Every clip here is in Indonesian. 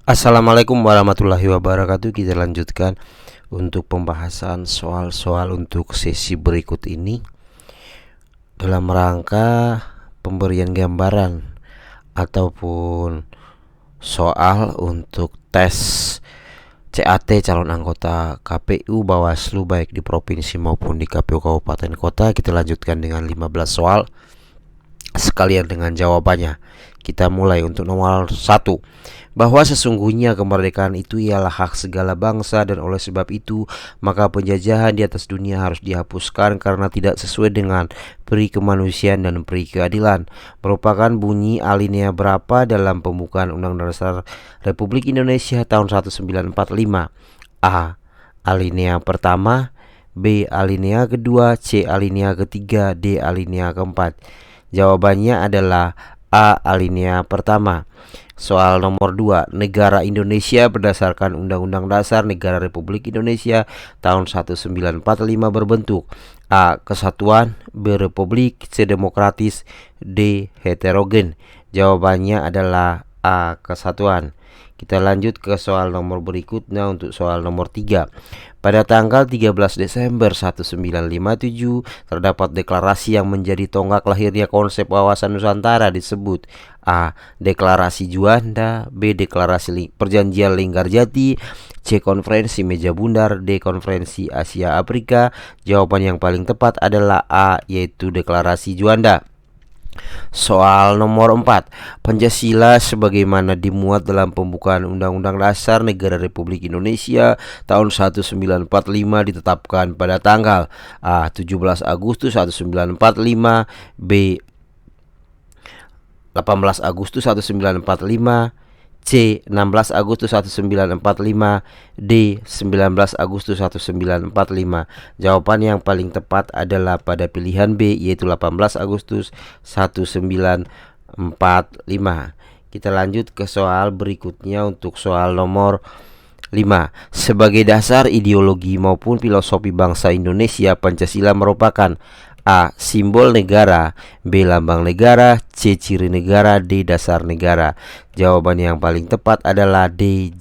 Assalamualaikum warahmatullahi wabarakatuh. Kita lanjutkan untuk pembahasan soal-soal untuk sesi berikut ini dalam rangka pemberian gambaran ataupun soal untuk tes CAT calon anggota KPU Bawaslu baik di provinsi maupun di KPU Kabupaten Kota. Kita lanjutkan dengan 15 soal sekalian dengan jawabannya. Kita mulai untuk nomor 1. Bahwa sesungguhnya kemerdekaan itu ialah hak segala bangsa, dan oleh sebab itu maka penjajahan di atas dunia harus dihapuskan karena tidak sesuai dengan peri kemanusiaan dan peri keadilan. Merupakan bunyi alinea berapa dalam pembukaan Undang-Undang Dasar Republik Indonesia tahun 1945? A. Alinea pertama, B. Alinea kedua, C. Alinea ketiga, D. Alinea keempat. Jawabannya adalah A. Alinea pertama. Soal nomor 2. Negara Indonesia berdasarkan Undang-Undang Dasar Negara Republik Indonesia tahun 1945 berbentuk A. Kesatuan, B. Republik, C. Demokratis, D. Heterogen. Jawabannya adalah A. Kesatuan. Kita lanjut ke soal nomor berikutnya untuk soal nomor 3. Pada tanggal 13 Desember 1957 terdapat deklarasi yang menjadi tonggak lahirnya konsep wawasan Nusantara disebut A. Deklarasi Juanda, B. Deklarasi Perjanjian Linggarjati, C. Konferensi Meja Bundar, D. Konferensi Asia Afrika. Jawaban yang paling tepat adalah A, yaitu Deklarasi Juanda. Soal nomor 4. Pancasila sebagaimana dimuat dalam pembukaan Undang-Undang Dasar Negara Republik Indonesia tahun 1945 ditetapkan pada tanggal A. 17 Agustus 1945, B. 18 Agustus 1945, C. 16 Agustus 1945, D. 19 Agustus 1945. Jawaban yang paling tepat adalah pada pilihan B, yaitu 18 Agustus 1945. Kita lanjut ke soal berikutnya untuk soal nomor 5. Sebagai dasar ideologi maupun filosofi bangsa Indonesia, Pancasila merupakan A. Simbol negara, B. Lambang negara, C. Ciri negara, D. Dasar negara. Jawaban yang paling tepat adalah D,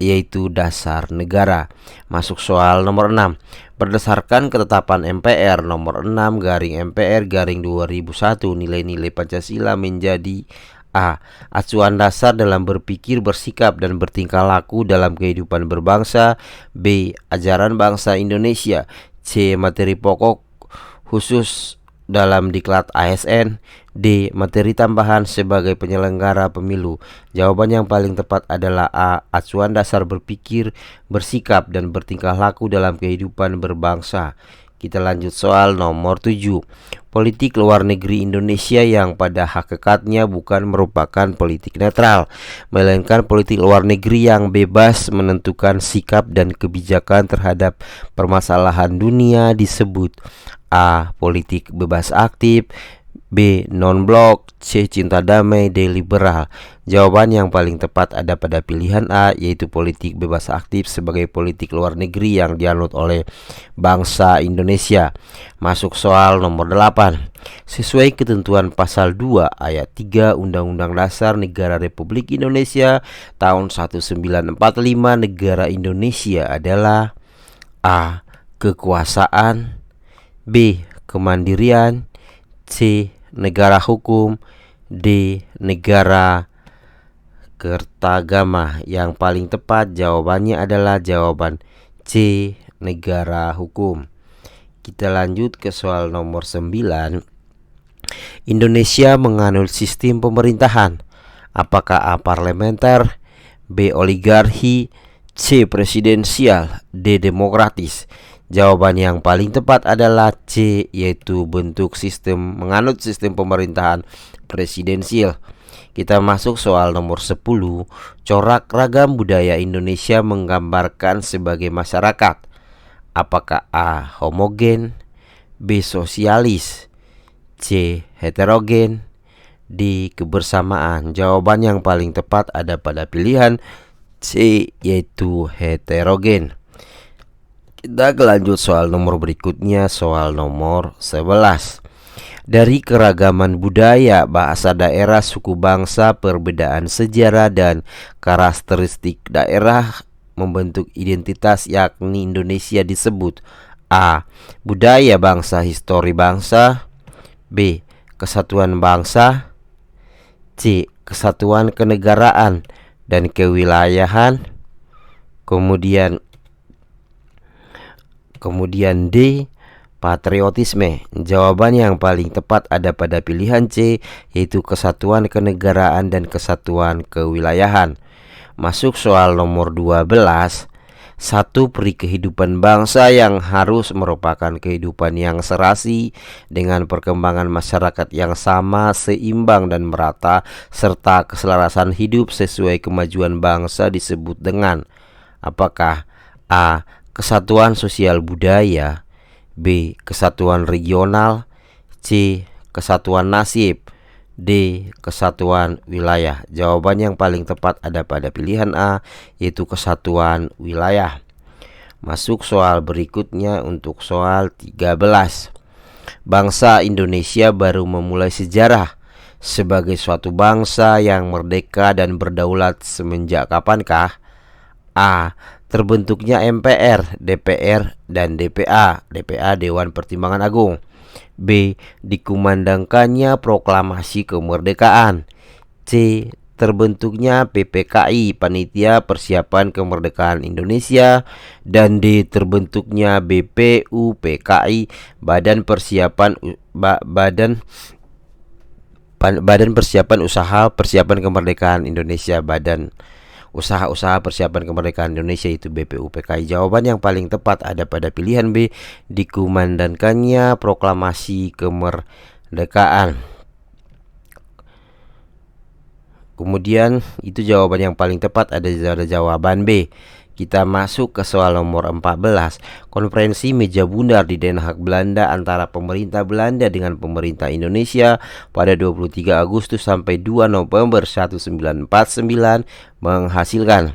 yaitu dasar negara. Masuk soal nomor 6. Berdasarkan ketetapan MPR nomor 6 garing MPR garing 2001, nilai-nilai Pancasila menjadi A. Acuan dasar dalam berpikir, bersikap, dan bertingkah laku dalam kehidupan berbangsa, B. Ajaran bangsa Indonesia, C. Materi pokok khusus dalam diklat ASN, D. Materi tambahan sebagai penyelenggara pemilu. Jawaban yang paling tepat adalah A. Acuan dasar berpikir, bersikap, dan bertingkah laku dalam kehidupan berbangsa. Kita lanjut soal nomor 7. Politik luar negeri Indonesia yang pada hakikatnya bukan merupakan politik netral, melainkan politik luar negeri yang bebas menentukan sikap dan kebijakan terhadap permasalahan dunia disebut A. Politik bebas aktif, B. Non-blok, C. Cinta damai, D. Liberal. Jawaban yang paling tepat ada pada pilihan A, yaitu politik bebas aktif sebagai politik luar negeri yang dianut oleh bangsa Indonesia. Masuk soal nomor 8. Sesuai ketentuan pasal 2 ayat 3 Undang-Undang Dasar Negara Republik Indonesia tahun 1945, negara Indonesia adalah A. Kekuasaan, B. Kemandirian, C. Negara hukum, D. Negara kertagama. Yang paling tepat jawabannya adalah jawaban C. Negara hukum. Kita lanjut ke soal nomor 9. Indonesia menganut sistem pemerintahan. Apakah A. Parlementer, B. Oligarki, C. Presidensial, D. Demokratis. Jawaban yang paling tepat adalah C, yaitu bentuk sistem menganut sistem pemerintahan presidensial. Kita masuk soal nomor 10. Corak ragam budaya Indonesia menggambarkan sebagai masyarakat. Apakah A. Homogen, B. Sosialis, C. Heterogen, D. Kebersamaan. Jawaban yang paling tepat ada pada pilihan C, yaitu heterogen. Kita lanjut soal nomor berikutnya, soal nomor 11. Dari keragaman budaya, bahasa daerah, suku bangsa, perbedaan sejarah, dan karakteristik daerah membentuk identitas yakni Indonesia disebut A. Budaya bangsa, histori bangsa. B. Kesatuan bangsa. C. Kesatuan kenegaraan dan kewilayahan. Kemudian D. Patriotisme. Jawaban yang paling tepat ada pada pilihan C, yaitu kesatuan kenegaraan dan kesatuan kewilayahan. Masuk soal nomor 12. Satu peri kehidupan bangsa yang harus merupakan kehidupan yang serasi dengan perkembangan masyarakat yang sama, seimbang dan merata, serta keselarasan hidup sesuai kemajuan bangsa disebut dengan apakah A. Kesatuan sosial budaya, B. Kesatuan regional, C. Kesatuan nasib, D. Kesatuan wilayah. Jawaban yang paling tepat ada pada pilihan A, yaitu kesatuan wilayah. Masuk soal berikutnya untuk soal 13. Bangsa Indonesia baru memulai sejarah sebagai suatu bangsa yang merdeka dan berdaulat semenjak kapankah? A. Terbentuknya MPR, DPR, dan DPA. DPA Dewan Pertimbangan Agung. B. Dikumandangkannya proklamasi kemerdekaan. C. Terbentuknya PPKI, Panitia Persiapan Kemerdekaan Indonesia. Dan D. Terbentuknya BPUPKI, Badan Persiapan Usaha Persiapan Kemerdekaan Indonesia. Badan Usaha Persiapan Kemerdekaan Indonesia, itu BPUPKI. Jawaban yang paling tepat ada pada pilihan B. Dikumandangkannya proklamasi kemerdekaan. Kemudian itu jawaban yang paling tepat ada jawaban B. Kita masuk ke soal nomor 14. Konferensi meja bundar di Den Haag, Belanda antara pemerintah Belanda dengan pemerintah Indonesia pada 23 Agustus sampai 2 November 1949 menghasilkan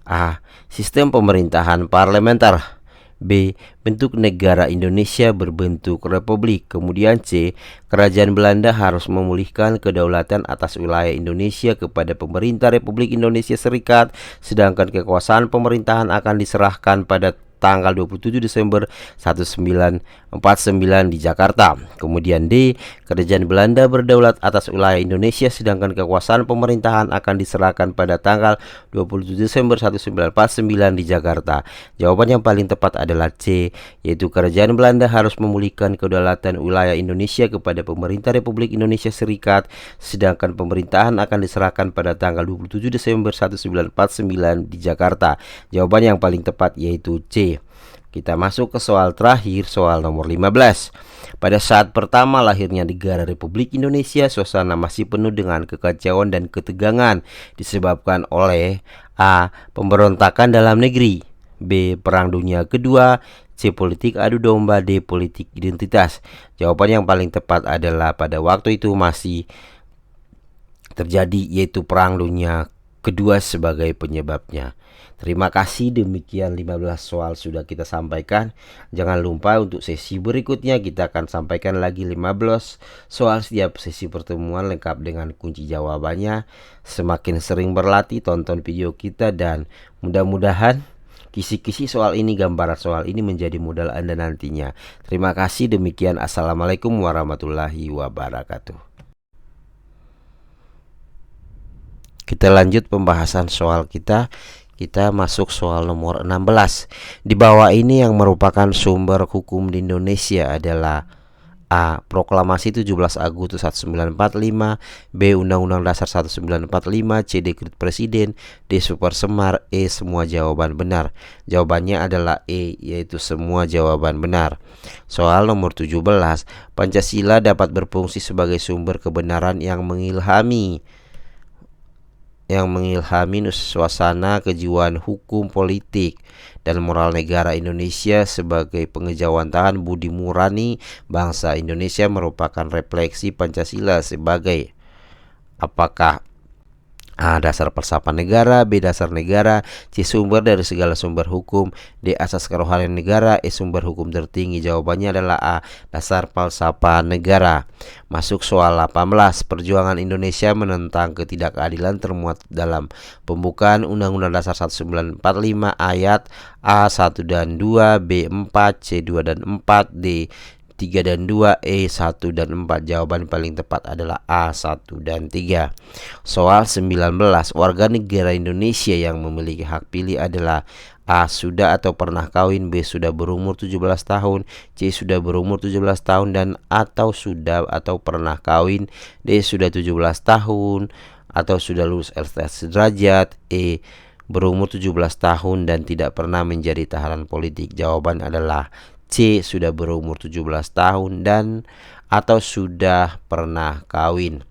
A. Sistem pemerintahan parlementer. B. Bentuk negara Indonesia berbentuk republik. Kemudian C. Kerajaan Belanda harus memulihkan kedaulatan atas wilayah Indonesia kepada pemerintah Republik Indonesia Serikat, sedangkan kekuasaan pemerintahan akan diserahkan pada tanggal 27 Desember 1949 di Jakarta. Kemudian D. Kerajaan Belanda berdaulat atas wilayah Indonesia, sedangkan kekuasaan pemerintahan akan diserahkan pada tanggal 27 Desember 1949 di Jakarta. Jawaban yang paling tepat adalah C, yaitu kerajaan Belanda harus memulihkan kedaulatan wilayah Indonesia kepada pemerintah Republik Indonesia Serikat, sedangkan pemerintahan akan diserahkan pada tanggal 27 Desember 1949 di Jakarta. Jawaban yang paling tepat yaitu C. Kita masuk ke soal terakhir, soal nomor 15. Pada saat pertama lahirnya negara Republik Indonesia, suasana masih penuh dengan kekacauan dan ketegangan disebabkan oleh A. Pemberontakan dalam negeri, B. Perang Dunia Kedua, C. Politik adu domba, D. Politik identitas. Jawaban yang paling tepat adalah pada waktu itu masih terjadi, yaitu Perang Dunia Kedua sebagai penyebabnya. Terima kasih, demikian 15 soal sudah kita sampaikan. Jangan lupa untuk sesi berikutnya kita akan sampaikan lagi 15 soal setiap sesi pertemuan lengkap dengan kunci jawabannya. Semakin sering berlatih, tonton video kita, dan mudah-mudahan kisi-kisi soal ini, gambaran soal ini menjadi modal Anda nantinya. Terima kasih, demikian. Assalamualaikum warahmatullahi wabarakatuh. Kita lanjut pembahasan soal kita. Kita masuk soal nomor 16. Di bawah ini yang merupakan sumber hukum di Indonesia adalah A. Proklamasi 17 Agustus 1945, B. Undang-Undang Dasar 1945, C. Dekret Presiden, D. Supersemar, E. Semua jawaban benar. Jawabannya adalah E, yaitu semua jawaban benar. Soal nomor 17. Pancasila dapat berfungsi sebagai sumber kebenaran yang mengilhami suasana kejiwaan hukum, politik, dan moral negara Indonesia sebagai pengejauhan budi nurani bangsa Indonesia merupakan refleksi Pancasila sebagai apakah A. Dasar falsafah negara. B. Dasar negara. C. Sumber dari segala sumber hukum. D. Asas kerohanian negara. E. Sumber hukum tertinggi. Jawabannya adalah A. Dasar falsafah negara. Masuk soal 18. Perjuangan Indonesia menentang ketidakadilan termuat dalam pembukaan Undang-Undang Dasar 1945 ayat A 1 dan 2, B 4, C 2 dan 4, D 3 dan 2, E 1 dan 4. Jawaban paling tepat adalah A 1 dan 3. Soal 19. Warga negara Indonesia yang memiliki hak pilih adalah A. Sudah atau pernah kawin. B. Sudah berumur 17 tahun. C. Sudah berumur 17 tahun dan atau sudah atau pernah kawin. D. Sudah 17 tahun atau sudah lulus LTA sederajat. E. Berumur 17 tahun dan tidak pernah menjadi tahanan politik. Jawaban adalah C. Sudah berumur 17 tahun dan atau sudah pernah kawin.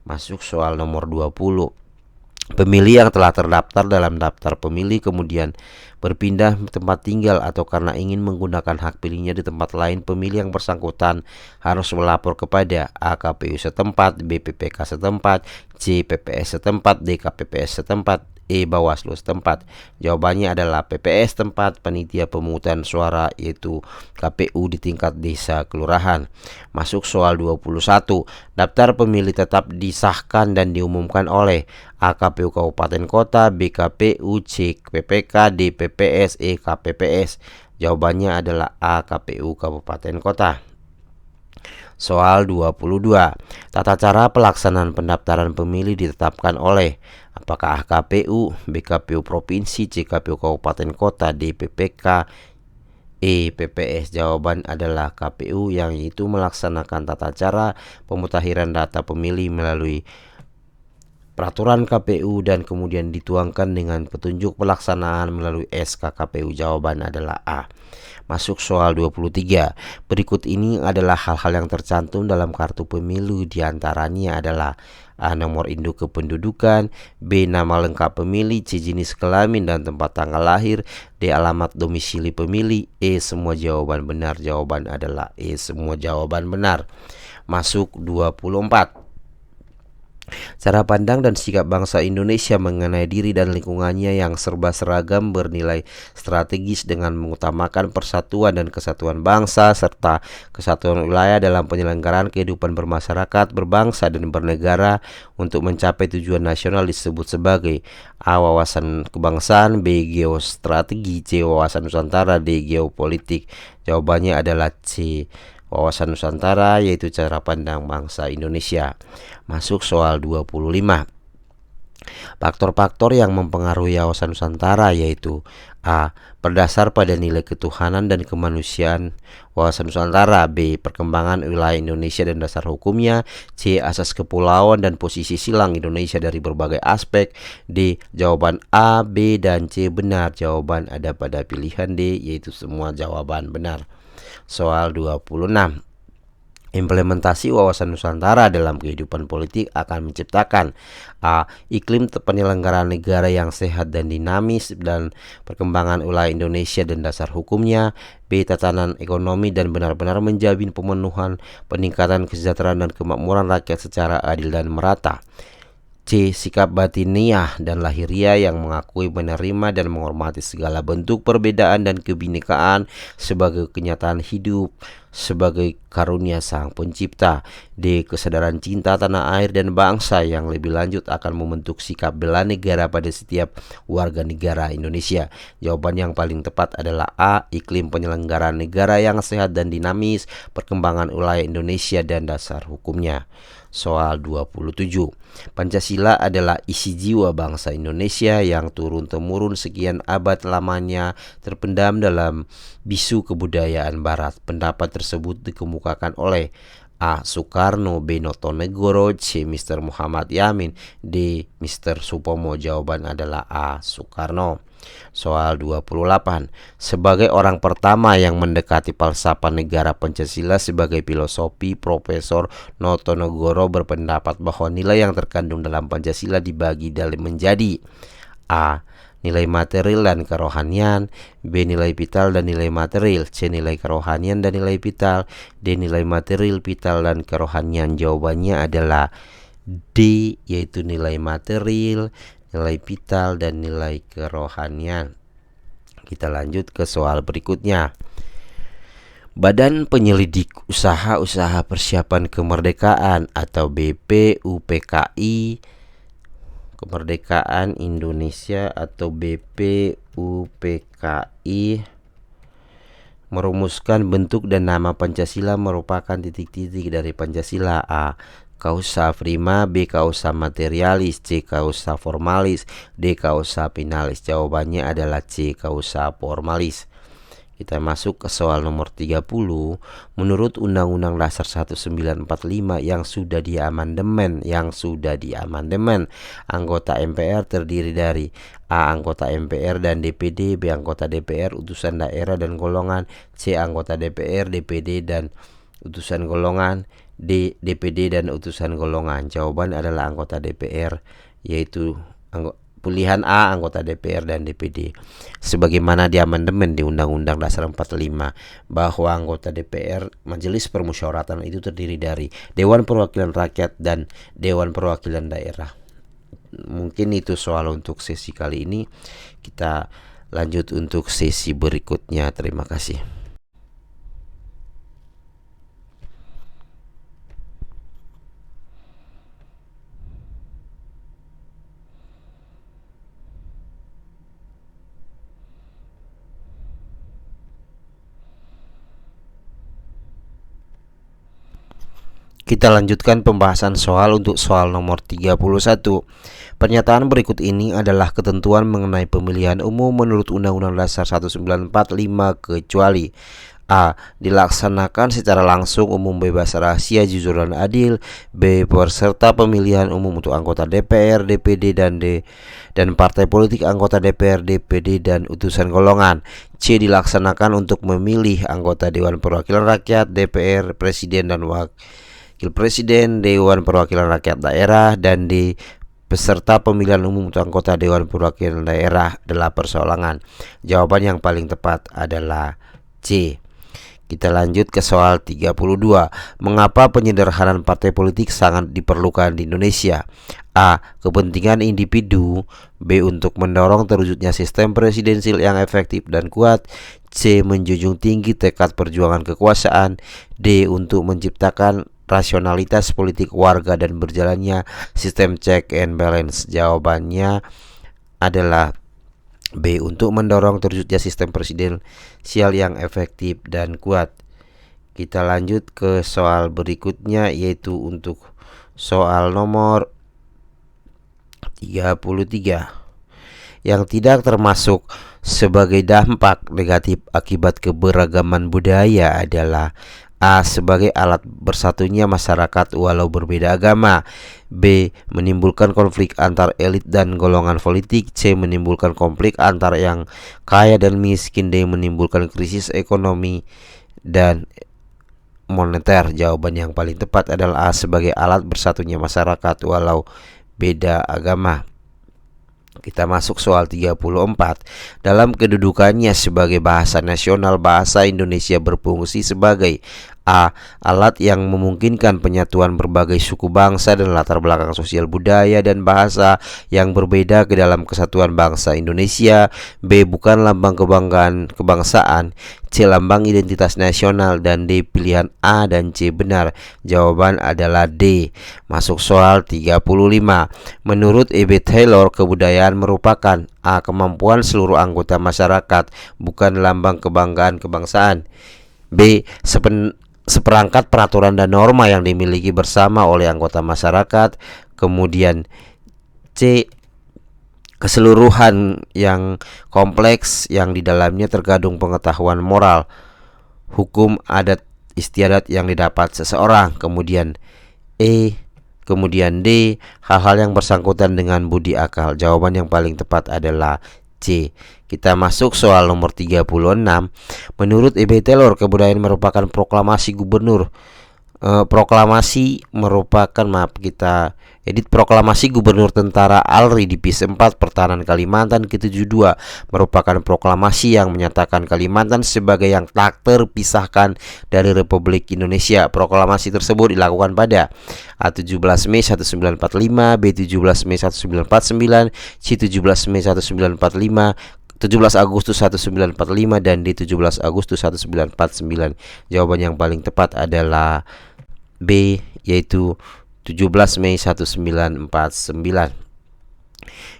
Masuk soal nomor 20. Pemilih yang telah terdaftar dalam daftar pemilih kemudian berpindah tempat tinggal atau karena ingin menggunakan hak pilihnya di tempat lain, pemilih yang bersangkutan harus melapor kepada A. KPU setempat, B. PPK setempat, C. PPS setempat, D. KPPS setempat, E. Bawaslu setempat. Jawabannya adalah PPS tempat panitia pemungutan suara, yaitu KPU di tingkat desa kelurahan. Masuk soal 21. Daftar pemilih tetap disahkan dan diumumkan oleh A. KPU Kabupaten Kota, B. KPU, C. PPK, D. PPS, E. KPPS. Jawabannya adalah A. KPU Kabupaten Kota. Soal 22. Tata cara pelaksanaan pendaftaran pemilih ditetapkan oleh apakah KPU, B. KPU Provinsi, C. KPU Kabupaten Kota, D. PPK, E. PPS. Jawaban adalah KPU yang itu melaksanakan tata cara pemutakhiran data pemilih melalui peraturan KPU dan kemudian dituangkan dengan petunjuk pelaksanaan melalui SK KPU. Jawaban adalah A. Masuk soal 23. Berikut ini adalah hal-hal yang tercantum dalam kartu pemilu. Di antaranya adalah A. Nomor induk kependudukan, B. Nama lengkap pemilih, C. Jenis kelamin dan tempat tanggal lahir, D. Alamat domisili pemilih, E. Semua jawaban benar. Jawaban adalah E. Semua jawaban benar. Masuk 24. Cara pandang dan sikap bangsa Indonesia mengenai diri dan lingkungannya yang serba seragam bernilai strategis dengan mengutamakan persatuan dan kesatuan bangsa serta kesatuan wilayah dalam penyelenggaraan kehidupan bermasyarakat, berbangsa dan bernegara untuk mencapai tujuan nasional disebut sebagai A. Wawasan kebangsaan, B. Geostrategi, C. Wawasan Nusantara, D. Geopolitik. Jawabannya adalah C. Wawasan Nusantara, yaitu cara pandang bangsa Indonesia. Masuk soal 25. Faktor-faktor yang mempengaruhi wawasan Nusantara yaitu A. Berdasar pada nilai ketuhanan dan kemanusiaan wawasan Nusantara, B. Perkembangan wilayah Indonesia dan dasar hukumnya, C. Asas kepulauan dan posisi silang Indonesia dari berbagai aspek, D. Jawaban A, B, dan C benar. Jawaban ada pada pilihan D, yaitu semua jawaban benar. Soal 26. Implementasi wawasan Nusantara dalam kehidupan politik akan menciptakan A. Iklim penyelenggaraan negara yang sehat dan dinamis dan perkembangan wilayah Indonesia dan dasar hukumnya, B. Tatanan ekonomi dan benar-benar menjamin pemenuhan peningkatan kesejahteraan dan kemakmuran rakyat secara adil dan merata, C. Sikap batiniah dan lahiriah yang mengakui, menerima, dan menghormati segala bentuk perbedaan dan kebinekaan sebagai kenyataan hidup sebagai karunia Sang Pencipta, D. Kesadaran cinta tanah air dan bangsa yang lebih lanjut akan membentuk sikap bela negara pada setiap warga negara Indonesia. Jawaban yang paling tepat adalah A. Iklim penyelenggaraan negara yang sehat dan dinamis, perkembangan wilayah Indonesia dan dasar hukumnya. Soal 27. Pancasila adalah isi jiwa bangsa Indonesia yang turun-temurun sekian abad lamanya terpendam dalam bisu kebudayaan barat. Pendapat tersebut dikemukakan oleh A. Soekarno, B. Notonegoro, C. Mr. Muhammad Yamin, D. Mr. Supomo. Jawaban adalah A. Soekarno. Soal 28. Sebagai orang pertama yang mendekati falsafah negara Pancasila sebagai filosofi, Profesor Notonegoro berpendapat bahwa nilai yang terkandung dalam Pancasila dibagi dalam menjadi A. Nilai material dan kerohanian, B. Nilai vital dan nilai material, C. Nilai kerohanian dan nilai vital, D. Nilai material, vital, dan kerohanian. Jawabannya adalah D yaitu nilai material, nilai vital, dan nilai kerohanian. Kita lanjut ke soal berikutnya. Badan Penyelidik Usaha-Usaha Persiapan Kemerdekaan atau BPUPKI Kemerdekaan Indonesia atau BPUPKI merumuskan bentuk dan nama Pancasila merupakan titik-titik dari Pancasila. A. Causa prima, B. Causa materialis, C. Causa formalis, D. Causa finalis. Jawabannya adalah C. Causa formalis. Kita masuk ke soal nomor 30. Menurut Undang-Undang Dasar 1945 yang sudah diamandemen, anggota MPR terdiri dari A. Anggota MPR dan DPD, B. Anggota DPR, utusan daerah dan golongan, C. Anggota DPR, DPD dan utusan golongan, D. DPD dan utusan golongan. Jawaban adalah anggota DPR, yaitu pilihan A, anggota DPR dan DPD. Sebagaimana diamandemen di Undang-Undang Dasar 45 bahwa anggota DPR, Majelis Permusyawaratan, itu terdiri dari Dewan Perwakilan Rakyat dan Dewan Perwakilan Daerah. Mungkin itu soal untuk sesi kali ini. Kita lanjut untuk sesi berikutnya. Terima kasih. Kita lanjutkan pembahasan soal untuk soal nomor 31. Pernyataan berikut ini adalah ketentuan mengenai pemilihan umum menurut Undang-Undang Dasar 1945 kecuali A. Dilaksanakan secara langsung, umum, bebas, rahasia, jujur, dan adil. B. Peserta pemilihan umum untuk anggota DPR, DPD, dan partai politik anggota DPR, DPD, dan utusan golongan. C. Dilaksanakan untuk memilih anggota Dewan Perwakilan Rakyat, DPR, Presiden, dan Wakil Presiden, Dewan Perwakilan Rakyat Daerah, dan D. Peserta pemilihan umum untuk anggota Dewan Perwakilan Daerah adalah persoalan. Jawaban yang paling tepat adalah C. Kita lanjut ke soal 32. Mengapa penyederhanaan partai politik sangat diperlukan di Indonesia? A. Kepentingan individu. B. Untuk mendorong terwujudnya sistem presidensil yang efektif dan kuat. C. Menjunjung tinggi tekad perjuangan kekuasaan. D. Untuk menciptakan rasionalitas politik warga dan berjalannya sistem check and balance. Jawabannya adalah B. Untuk mendorong terwujudnya sistem presidensial yang efektif dan kuat. Kita lanjut ke soal berikutnya, yaitu untuk soal nomor 33. Yang tidak termasuk sebagai dampak negatif akibat keberagaman budaya adalah A. Sebagai alat bersatunya masyarakat walau berbeda agama. B. Menimbulkan konflik antar elit dan golongan politik. C. Menimbulkan konflik antar yang kaya dan miskin. D. Menimbulkan krisis ekonomi dan moneter. Jawaban yang paling tepat adalah A. Sebagai alat bersatunya masyarakat walau beda agama. Kita masuk soal 34. Dalam kedudukannya sebagai bahasa nasional, bahasa Indonesia berfungsi sebagai A. Alat yang memungkinkan penyatuan berbagai suku bangsa dan latar belakang sosial budaya dan bahasa yang berbeda ke dalam kesatuan bangsa Indonesia. B. Bukan lambang kebanggaan kebangsaan. C. Lambang identitas nasional. Dan D. Pilihan A dan C benar. Jawaban adalah D. Masuk soal 35. Menurut E.B. Taylor, kebudayaan merupakan A. Kemampuan seluruh anggota masyarakat, bukan lambang kebanggaan kebangsaan. B. Seperangkat peraturan dan norma yang dimiliki bersama oleh anggota masyarakat. Kemudian C. Keseluruhan yang kompleks yang di dalamnya terkandung pengetahuan moral, hukum, adat istiadat yang didapat seseorang. Kemudian D. Hal-hal yang bersangkutan dengan budi akal. Jawaban yang paling tepat adalah C. Kita masuk soal nomor 36. Menurut E.B. Taylor, kebudayaan merupakan proklamasi gubernur Proklamasi merupakan edit proklamasi Gubernur Tentara ALRI Divisi 4 Pertahanan Kalimantan ke-72 merupakan proklamasi yang menyatakan Kalimantan sebagai yang tak terpisahkan dari Republik Indonesia. Proklamasi tersebut dilakukan pada A17 Mei 1945, B17 Mei 1949, C17 Mei 1945, 17 Agustus 1945 dan di 17 Agustus 1949. Jawaban yang paling tepat adalah B, yaitu 17 Mei 1949.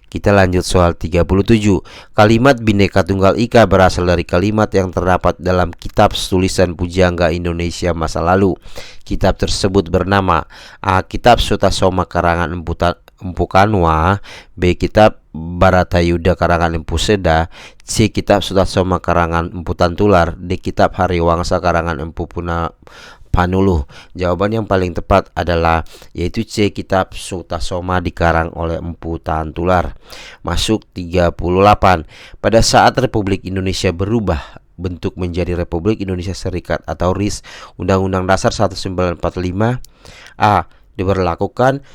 Kita lanjut soal 37. Kalimat Bhinneka Tunggal Ika berasal dari kalimat yang terdapat dalam kitab tulisan pujangga Indonesia masa lalu. Kitab tersebut bernama A. Kitab Sutasoma karangan Empu Kanwa, B. Kitab Baratayuda karangan Empu Seda, C. Kitab Sutasoma karangan Empu Tantular, D. Kitab Hariwangsa karangan Empu Panuluh. Jawaban yang paling tepat adalah yaitu C. Kitab Sutasoma dikarang oleh Empu Tantular. Masuk 38. Pada saat Republik Indonesia berubah bentuk menjadi Republik Indonesia Serikat atau RIS, Undang-Undang Dasar 1945 A. diberlakukan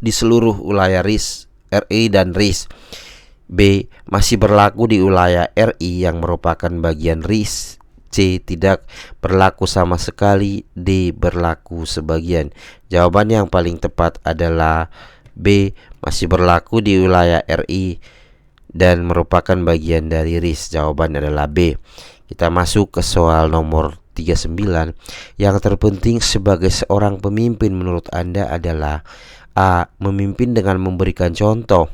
di seluruh wilayah RI dan RIS. B. Masih berlaku di wilayah RI yang merupakan bagian RIS. C. Tidak berlaku sama sekali. D. Berlaku sebagian. Jawaban yang paling tepat adalah B. Masih berlaku di wilayah RI dan merupakan bagian dari RIS. Jawaban adalah B. Kita masuk ke soal nomor 39. Yang terpenting sebagai seorang pemimpin menurut Anda adalah A. Memimpin dengan memberikan contoh,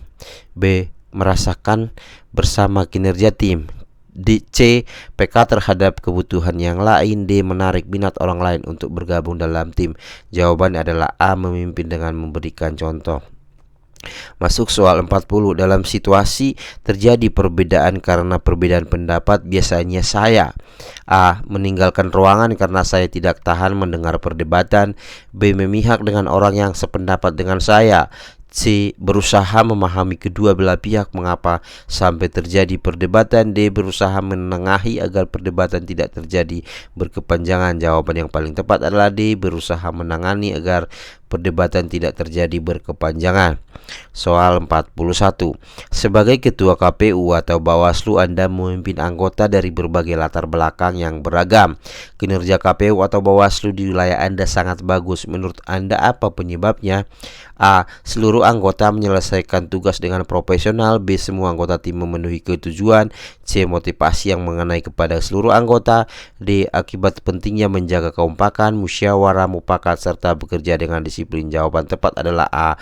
B. Merasakan bersama kinerja tim, C. Peka terhadap kebutuhan yang lain, D. Menarik minat orang lain untuk bergabung dalam tim. Jawaban adalah A. Memimpin dengan memberikan contoh. Masuk soal 40. Dalam situasi terjadi perbedaan karena perbedaan pendapat, biasanya saya A. meninggalkan ruangan karena saya tidak tahan mendengar perdebatan, B. memihak dengan orang yang sependapat dengan saya, C. berusaha memahami kedua belah pihak mengapa sampai terjadi perdebatan, D. berusaha menengahi agar perdebatan tidak terjadi berkepanjangan. Jawaban yang paling tepat adalah D. berusaha menangani agar perdebatan tidak terjadi berkepanjangan. Soal 41. Sebagai ketua KPU atau Bawaslu, Anda memimpin anggota dari berbagai latar belakang yang beragam. Kinerja KPU atau Bawaslu di wilayah Anda sangat bagus. Menurut Anda apa penyebabnya? A. Seluruh anggota menyelesaikan tugas dengan profesional, B. Semua anggota tim memenuhi ketujuan, C. Motivasi yang mengenai kepada seluruh anggota, D. Akibat pentingnya menjaga kekompakan, musyawarah mufakat serta bekerja dengan disiplin. Jawaban tepat adalah A.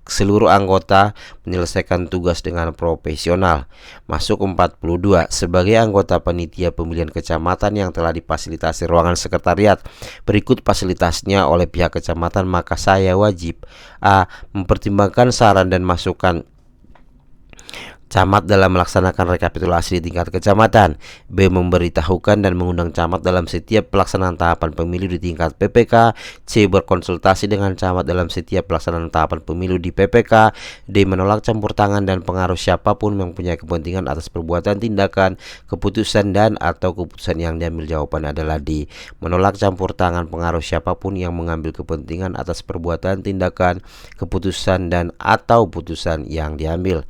Seluruh anggota menyelesaikan tugas dengan profesional. Masuk 42. Sebagai anggota panitia pemilihan kecamatan yang telah difasilitasi ruangan sekretariat berikut fasilitasnya oleh pihak kecamatan, maka saya wajib A. mempertimbangkan saran dan masukan camat dalam melaksanakan rekapitulasi di tingkat kecamatan, B. memberitahukan dan mengundang camat dalam setiap pelaksanaan tahapan pemilu di tingkat PPK, C. berkonsultasi dengan camat dalam setiap pelaksanaan tahapan pemilu di PPK, D. menolak campur tangan dan pengaruh siapapun yang punya kepentingan atas perbuatan, tindakan, keputusan dan atau keputusan yang diambil. Jawaban adalah D. menolak campur tangan pengaruh siapapun yang mengambil kepentingan atas perbuatan, tindakan, keputusan dan atau putusan yang diambil.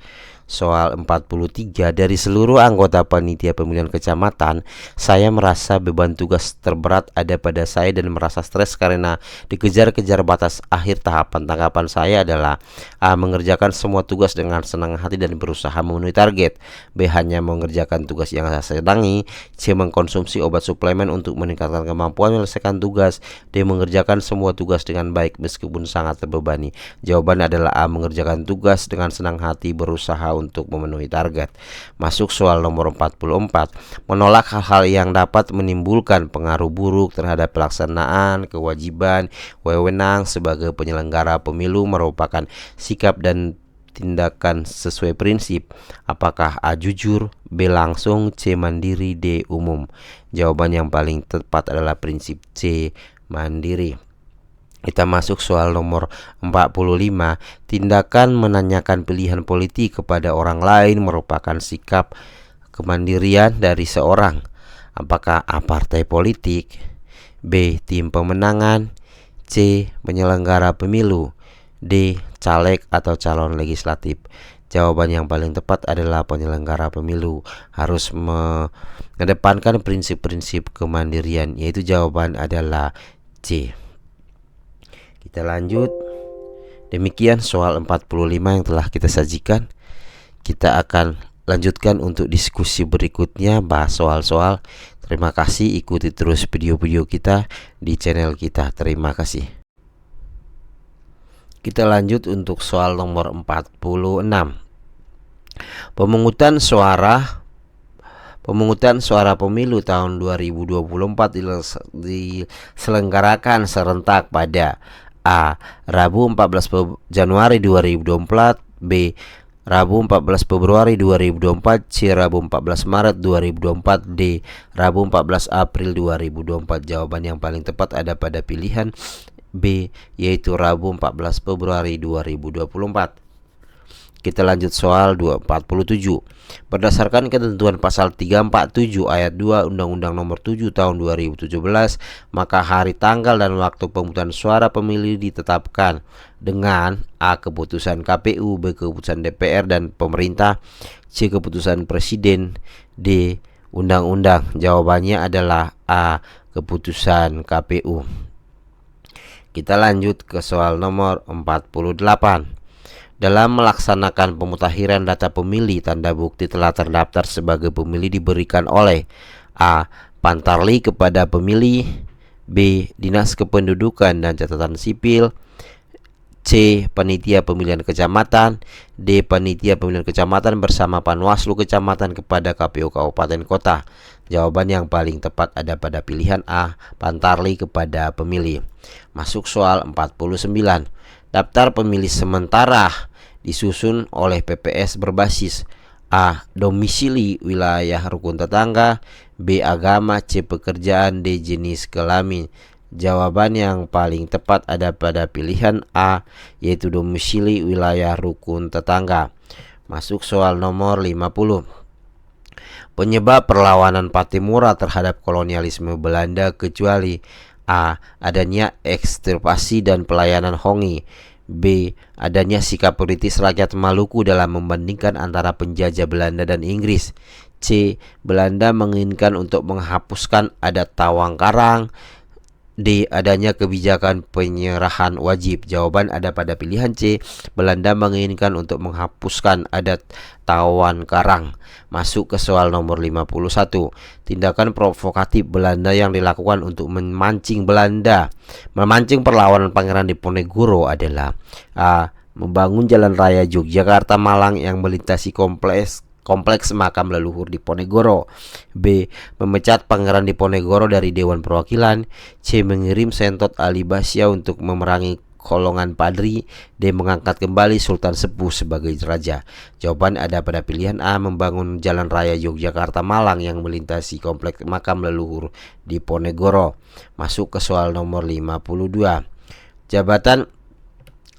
Soal 43. Dari seluruh anggota panitia pemilihan kecamatan, saya merasa beban tugas terberat ada pada saya dan merasa stres karena dikejar-kejar batas akhir tahapan. Tanggapan saya adalah A. mengerjakan semua tugas dengan senang hati dan berusaha memenuhi target, B. hanya mengerjakan tugas yang saya senangi, C. mengkonsumsi obat suplemen untuk meningkatkan kemampuan menyelesaikan tugas, D. mengerjakan semua tugas dengan baik meskipun sangat terbebani. Jawaban adalah A. mengerjakan tugas dengan senang hati, berusaha untuk memenuhi target. Masuk soal nomor 44. Menolak hal-hal yang dapat menimbulkan pengaruh buruk terhadap pelaksanaan kewajiban wewenang sebagai penyelenggara pemilu merupakan sikap dan tindakan sesuai prinsip. Apakah A. jujur, B. langsung, C. mandiri, D. umum? Jawaban yang paling tepat adalah prinsip C. mandiri. Kita masuk soal nomor 45. Tindakan menanyakan pilihan politik kepada orang lain merupakan sikap kemandirian dari seorang. Apakah A. partai politik, B. Tim pemenangan, C. Penyelenggara pemilu, D. Caleg atau calon legislatif. Jawaban yang paling tepat adalah penyelenggara pemilu harus mengedepankan prinsip-prinsip kemandirian, yaitu jawaban adalah C. Kita lanjut. Demikian soal 45 yang telah kita sajikan. Kita akan lanjutkan untuk diskusi berikutnya, bahas soal-soal. Terima kasih, ikuti terus video-video kita di channel kita. Terima kasih. Kita lanjut untuk soal nomor 46. Pemungutan suara pemilu tahun 2024 diselenggarakan serentak pada A. Rabu 14 Januari 2024, B. Rabu 14 Februari 2024, C. Rabu 14 Maret 2024, D. Rabu 14 April 2024. Jawaban yang paling tepat ada pada pilihan B, yaitu Rabu 14 Februari 2024. Kita lanjut soal 247. Berdasarkan ketentuan pasal 347 ayat 2 Undang-Undang Nomor 7 Tahun 2017, maka hari, tanggal, dan waktu pemungutan suara pemilih ditetapkan dengan A. Keputusan KPU, B. Keputusan DPR dan pemerintah, C. Keputusan Presiden, D. Undang-undang. Jawabannya adalah A. Keputusan KPU. Kita lanjut ke soal nomor 48. Dalam melaksanakan pemutakhiran data pemilih, tanda bukti telah terdaftar sebagai pemilih diberikan oleh A. Pantarli kepada pemilih, B. Dinas Kependudukan dan Catatan Sipil, C. Panitia Pemilihan Kecamatan, D. Panitia Pemilihan Kecamatan bersama Panwaslu Kecamatan kepada KPU Kabupaten Kota. Jawaban yang paling tepat ada pada pilihan A. Pantarli kepada pemilih. Masuk soal 49. Daftar pemilih sementara disusun oleh PPS berbasis A. Domisili wilayah rukun tetangga, B. Agama, C. Pekerjaan, D. Jenis kelamin. Jawaban yang paling tepat ada pada pilihan A, yaitu domisili wilayah rukun tetangga. Masuk soal nomor 50. Penyebab perlawanan Pattimura terhadap kolonialisme Belanda kecuali A. Adanya ekstirpasi dan pelayanan Hongi, B. Adanya sikap politis rakyat Maluku dalam membandingkan antara penjajah Belanda dan Inggris, C. Belanda menginginkan untuk menghapuskan adat Tawang Karang, D. Adanya kebijakan penyerahan wajib. Jawaban ada pada pilihan C. Belanda menginginkan untuk menghapuskan adat Tawan Karang. Masuk ke soal nomor 51. Tindakan provokatif Belanda yang dilakukan untuk memancing perlawanan Pangeran Diponegoro adalah A. Membangun jalan raya Yogyakarta Malang yang melintasi kompleks makam leluhur Diponegoro, B. Memecat Pangeran Diponegoro dari Dewan Perwakilan, C. Mengirim Sentot Ali Basya untuk memerangi golongan Padri, D. Mengangkat kembali Sultan Sepuh sebagai raja. Jawaban ada pada pilihan A. Membangun jalan raya Yogyakarta Malang yang melintasi kompleks makam leluhur Diponegoro. Masuk ke soal nomor 52. Jabatan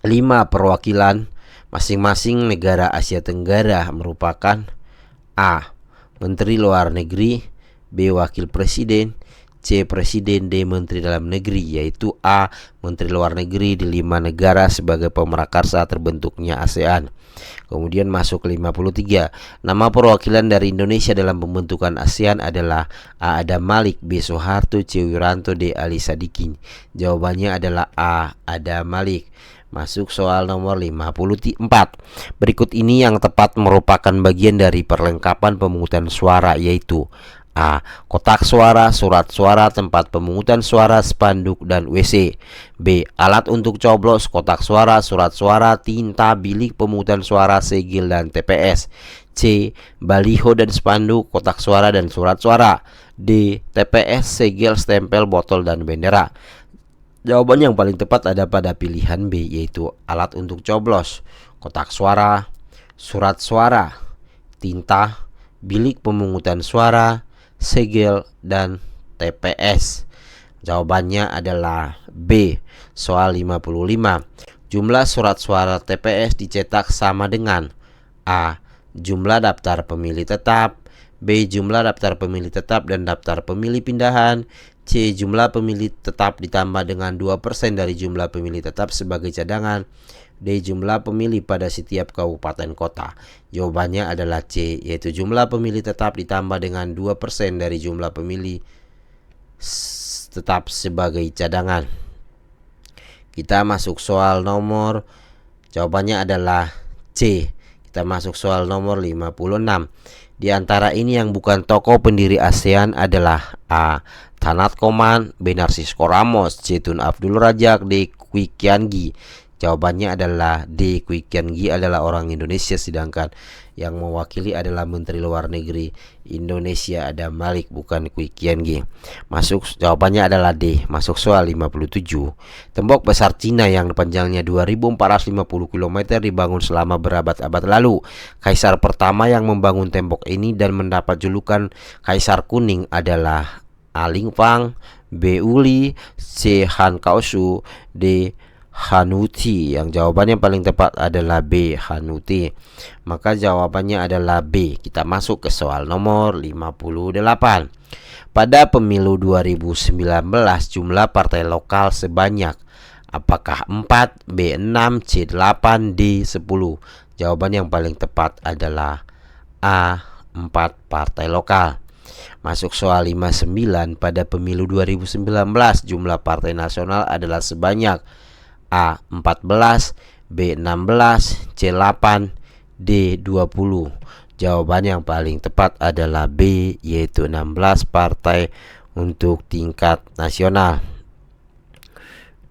5 perwakilan masing-masing negara Asia Tenggara merupakan A. Menteri Luar Negeri, B. Wakil Presiden, C. Presiden, D. Menteri Dalam Negeri, yaitu A. Menteri Luar Negeri di 5 negara sebagai pemrakarsa terbentuknya ASEAN. Kemudian masuk 53. Nama perwakilan dari Indonesia dalam pembentukan ASEAN adalah A. Adam Malik, B. Soeharto, C. Wiranto, D. Ali Sadikin. Jawabannya adalah A. Adam Malik. Masuk soal nomor 54. Berikut ini yang tepat merupakan bagian dari perlengkapan pemungutan suara, yaitu A. Kotak suara, surat suara, tempat pemungutan suara, spanduk, dan WC. B. Alat untuk coblos, kotak suara, surat suara, tinta, bilik pemungutan suara, segel, dan TPS. C. Baliho dan spanduk, kotak suara, dan surat suara. D. TPS, segel, stempel, botol, dan bendera. Jawaban yang paling tepat ada pada pilihan B, yaitu alat untuk coblos, kotak suara, surat suara, tinta, bilik pemungutan suara, segel, dan TPS. Jawabannya adalah B. Soal 55. Jumlah surat suara TPS dicetak sama dengan A. Jumlah daftar pemilih tetap, B. Jumlah daftar pemilih tetap dan daftar pemilih pindahan, C. Jumlah pemilih tetap ditambah dengan 2% dari jumlah pemilih tetap sebagai cadangan. D. Jumlah pemilih pada setiap kabupaten kota. Jawabannya adalah C, yaitu jumlah pemilih tetap ditambah dengan 2% dari jumlah pemilih tetap sebagai cadangan. Kita masuk soal nomor, jawabannya adalah C. Kita masuk soal nomor 56. Di antara ini yang bukan tokoh pendiri ASEAN adalah A. Tanat Koman, B. Narcisco Ramos, C. Tun Abdul Razak, D. Kwi Kian Gi. Jawabannya adalah D. Kwi Kian Gi adalah orang Indonesia, sedangkan yang mewakili adalah Menteri Luar Negeri Indonesia Adam Malik, bukan Kwi Kian Gi. Jawabannya adalah D. Masuk soal 57. Tembok besar Cina yang panjangnya 2450 km dibangun selama berabad-abad lalu. Kaisar pertama yang membangun tembok ini dan mendapat julukan Kaisar Kuning adalah A. Ling Fang, B. Uli, C. Han Kaosu, D. Hanuti. Yang jawabannya paling tepat adalah B. Hanuti. Maka jawabannya adalah B. Kita masuk ke soal nomor 58. Pada pemilu 2019 jumlah partai lokal sebanyak apakah 4, B 6, C 8, D 10. Jawaban yang paling tepat adalah A 4 partai lokal. Masuk soal 59. Pada pemilu 2019 jumlah partai nasional adalah sebanyak A 14, B 16, C 8, D 20. Jawaban yang paling tepat adalah B, yaitu 16 partai untuk tingkat nasional.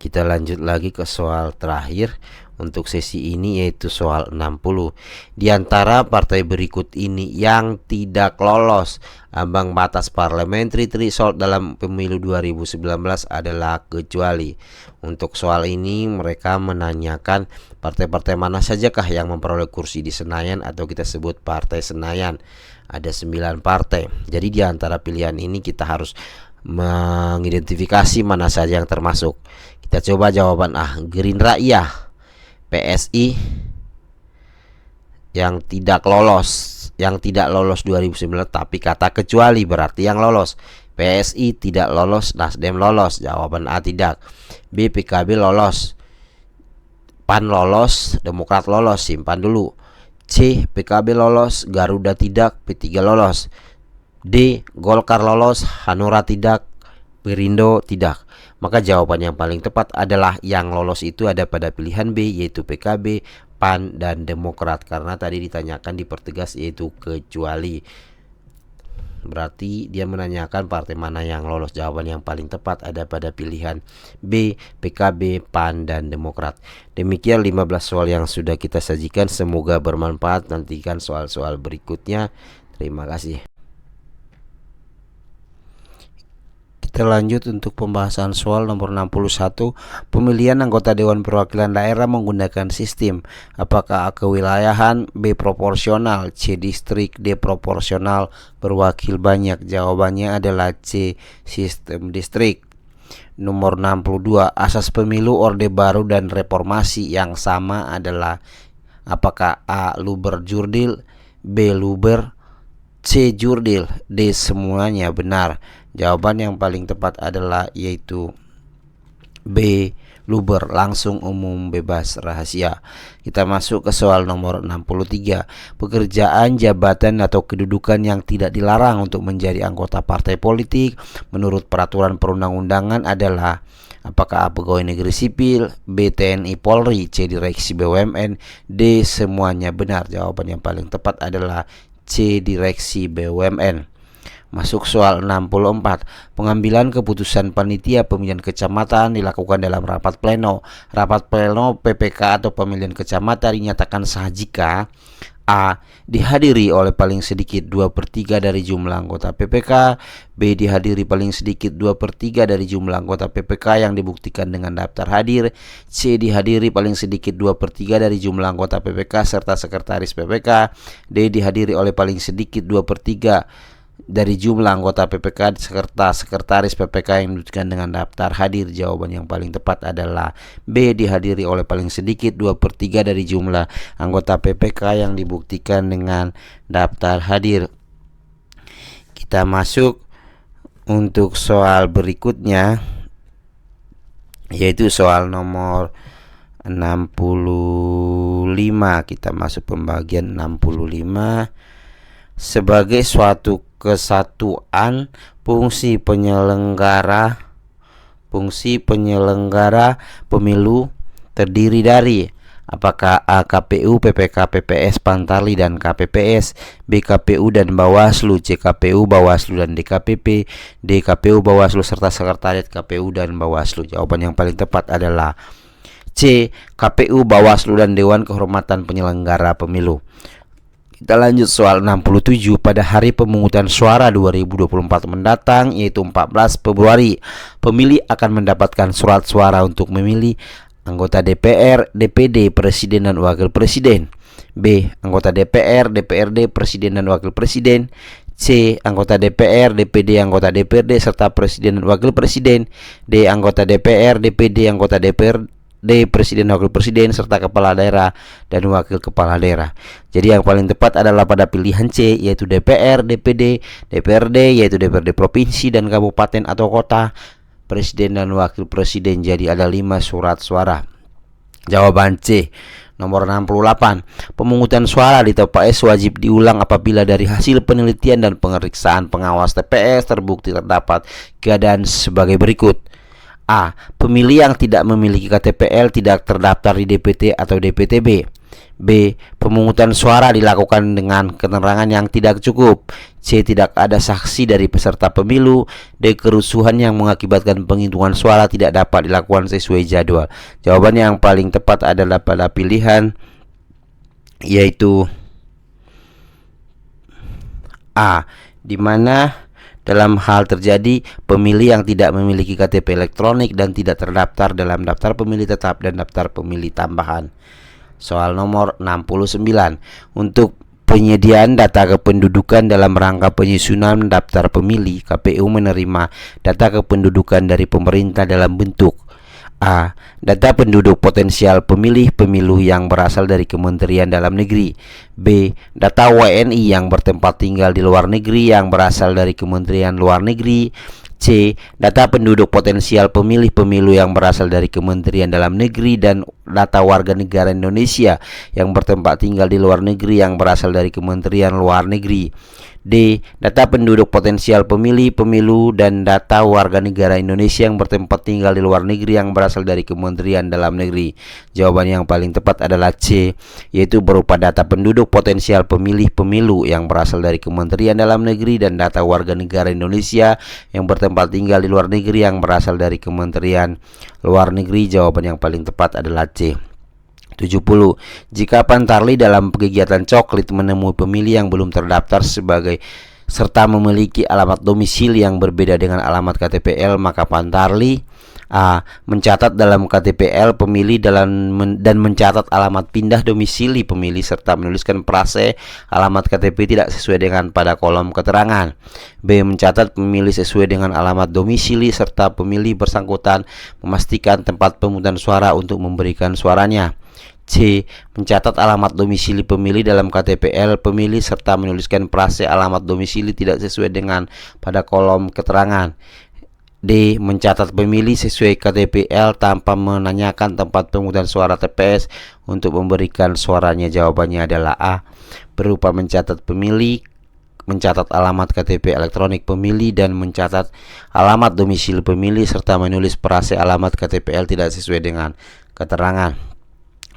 Kita lanjut lagi ke soal terakhir untuk sesi ini, yaitu soal 60. Di antara partai berikut ini yang tidak lolos ambang batas parliamentary threshold dalam pemilu 2019 adalah kecuali. Untuk soal ini mereka menanyakan partai-partai mana sajakah yang memperoleh kursi di Senayan atau kita sebut partai Senayan. Ada 9 partai. Jadi di antara pilihan ini kita harus mengidentifikasi mana saja yang termasuk. Kita coba jawaban A. Gerindra iya, PSI yang tidak lolos 2019, tapi kata kecuali berarti yang lolos. PSI tidak lolos, Nasdem lolos. Jawaban A tidak. B. PKB lolos, PAN lolos, Demokrat lolos. Simpan dulu. C. PKB lolos, Garuda tidak, P3 lolos. D. Golkar lolos, Hanura tidak, Perindo tidak. Maka jawaban yang paling tepat adalah yang lolos itu ada pada pilihan B, yaitu PKB, PAN, dan Demokrat. Karena tadi ditanyakan dipertegas yaitu kecuali. Berarti dia menanyakan partai mana yang lolos. Jawaban yang paling tepat ada pada pilihan B, PKB, PAN, dan Demokrat. Demikian 15 soal yang sudah kita sajikan. Semoga bermanfaat. Nantikan soal-soal berikutnya. Terima kasih. Kita lanjut untuk pembahasan soal nomor 61. Pemilihan anggota Dewan Perwakilan Daerah menggunakan sistem apakah A kewilayahan, B proporsional, C distrik, D proporsional berwakil banyak. Jawabannya adalah C, sistem distrik. Nomor 62. Asas pemilu Orde Baru dan Reformasi yang sama adalah apakah A luber jurdil, B luber, C jurdil, D semuanya benar. Jawaban yang paling tepat adalah yaitu B luber, langsung, umum, bebas, rahasia. Kita masuk ke soal nomor 63. Pekerjaan, jabatan, atau kedudukan yang tidak dilarang untuk menjadi anggota partai politik menurut peraturan perundang-undangan adalah apakah A pegawai negeri sipil, B TNI Polri, C direksi BUMN, D semuanya benar. Jawaban yang paling tepat adalah C direksi BUMN. Masuk soal 64. Pengambilan keputusan panitia pemilihan kecamatan dilakukan dalam rapat pleno. Rapat pleno PPK atau pemilihan kecamatan dinyatakan sah jika A. dihadiri oleh paling sedikit 2/3 dari jumlah anggota PPK, B. dihadiri paling sedikit 2/3 dari jumlah anggota PPK yang dibuktikan dengan daftar hadir, C. dihadiri paling sedikit 2/3 dari jumlah anggota PPK serta sekretaris PPK, D. dihadiri oleh paling sedikit 2/3 dari jumlah anggota PPK serta sekretaris PPK yang dibuktikan dengan daftar hadir. Jawaban yang paling tepat adalah B. dihadiri oleh paling sedikit 2/3 dari jumlah anggota PPK yang dibuktikan dengan daftar hadir. Kita masuk Untuk soal berikutnya, yaitu soal nomor 65. Kita masuk pembagian 65. Sebagai suatu kesatuan, fungsi penyelenggara pemilu terdiri dari apakah A. KPU, PPK, PPS, Pantarli, dan KPPS, B. KPU dan Bawaslu, C. KPU, Bawaslu, dan DKPP, D. KPU, Bawaslu, serta Sekretariat KPU dan Bawaslu. Jawaban yang paling tepat adalah C. KPU, Bawaslu, dan Dewan Kehormatan Penyelenggara Pemilu. Kita lanjut soal 67. Pada hari pemungutan suara 2024 mendatang, yaitu 14 Februari, pemilih akan mendapatkan surat suara untuk memilih anggota DPR, DPD, Presiden dan Wakil Presiden. B. Anggota DPR, DPRD, Presiden dan Wakil Presiden. C. Anggota DPR, DPD, anggota DPRD, serta Presiden dan Wakil Presiden. D. Anggota DPR, DPD, anggota DPRD, Presiden dan Wakil Presiden, serta Kepala Daerah dan Wakil Kepala Daerah. Jadi yang paling tepat adalah pada pilihan C, yaitu DPR, DPD, DPRD, yaitu DPRD Provinsi dan Kabupaten atau Kota, Presiden dan Wakil Presiden. Jadi ada 5 surat suara. Jawaban C. Nomor 68. Pemungutan suara di TPS wajib diulang apabila dari hasil penelitian dan pemeriksaan pengawas TPS terbukti terdapat keadaan sebagai berikut. A. Pemilih yang tidak memiliki KTPL tidak terdaftar di DPT atau DPTB. B. Pemungutan suara dilakukan dengan keterangan yang tidak cukup. C. Tidak ada saksi dari peserta pemilu. D. Kerusuhan yang mengakibatkan penghitungan suara tidak dapat dilakukan sesuai jadwal. Jawaban yang paling tepat adalah pada pilihan, yaitu A, di mana dalam hal terjadi pemilih yang tidak memiliki KTP elektronik dan tidak terdaftar dalam daftar pemilih tetap dan daftar pemilih tambahan. Soal nomor 69. Untuk penyediaan data kependudukan dalam rangka penyusunan daftar pemilih, KPU menerima data kependudukan dari pemerintah dalam bentuk A. Data penduduk potensial pemilih pemilu yang berasal dari Kementerian Dalam Negeri. B. Data WNI yang bertempat tinggal di luar negeri yang berasal dari Kementerian Luar Negeri. C. Data penduduk potensial pemilih pemilu yang berasal dari Kementerian Dalam Negeri dan data warga negara Indonesia yang bertempat tinggal di luar negeri yang berasal dari Kementerian Luar Negeri. D. Data penduduk potensial pemilih pemilu dan data warga negara Indonesia yang bertempat tinggal di luar negeri yang berasal dari Kementerian Dalam Negeri. Jawaban yang paling tepat adalah C, yaitu berupa data penduduk potensial pemilih pemilu yang berasal dari Kementerian Dalam Negeri dan data warga negara Indonesia yang bertempat tinggal di luar negeri yang berasal dari Kementerian Luar Negeri. Jawaban yang paling tepat adalah C. 70. Jika Pantarli dalam kegiatan coklit menemui pemilih yang belum terdaftar sebagai serta memiliki alamat domisili yang berbeda dengan alamat KTPL, maka Pantarli A. mencatat dalam KTPL pemilih dan mencatat alamat pindah domisili pemilih serta menuliskan frase alamat KTP tidak sesuai dengan pada kolom keterangan. B. mencatat pemilih sesuai dengan alamat domisili serta pemilih bersangkutan memastikan tempat pemungutan suara untuk memberikan suaranya. C. mencatat alamat domisili pemilih dalam KTPL pemilih serta menuliskan frase alamat domisili tidak sesuai dengan pada kolom keterangan. D. mencatat pemilih sesuai KTPL tanpa menanyakan tempat pemungutan suara TPS untuk memberikan suaranya. Jawabannya adalah A, berupa mencatat pemilih, mencatat alamat KTP elektronik pemilih, dan mencatat alamat domisili pemilih serta menulis frase alamat KTPL tidak sesuai dengan keterangan.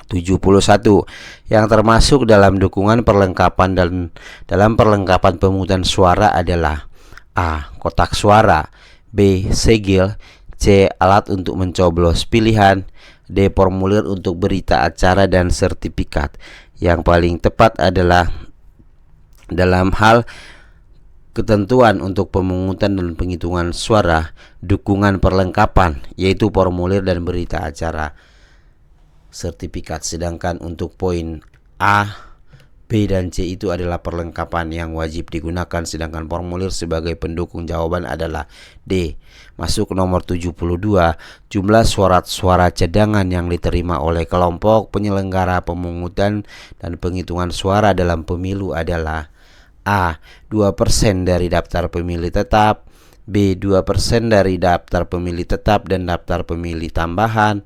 71. Yang termasuk dalam dukungan perlengkapan dan dalam perlengkapan pemungutan suara adalah A. kotak suara, B. segel, C. alat untuk mencoblos pilihan, D. formulir untuk berita acara dan sertifikat. Yang paling tepat adalah dalam hal ketentuan untuk pemungutan dan penghitungan suara, dukungan perlengkapan yaitu formulir dan berita acara sertifikat. Sedangkan untuk poin A, B, dan C itu adalah perlengkapan yang wajib digunakan, sedangkan formulir sebagai pendukung. Jawaban adalah D. Masuk nomor 72. Jumlah surat-suara cadangan yang diterima oleh kelompok penyelenggara pemungutan dan penghitungan suara dalam pemilu adalah A. 2% dari daftar pemilih tetap, B. 2% dari daftar pemilih tetap dan daftar pemilih tambahan.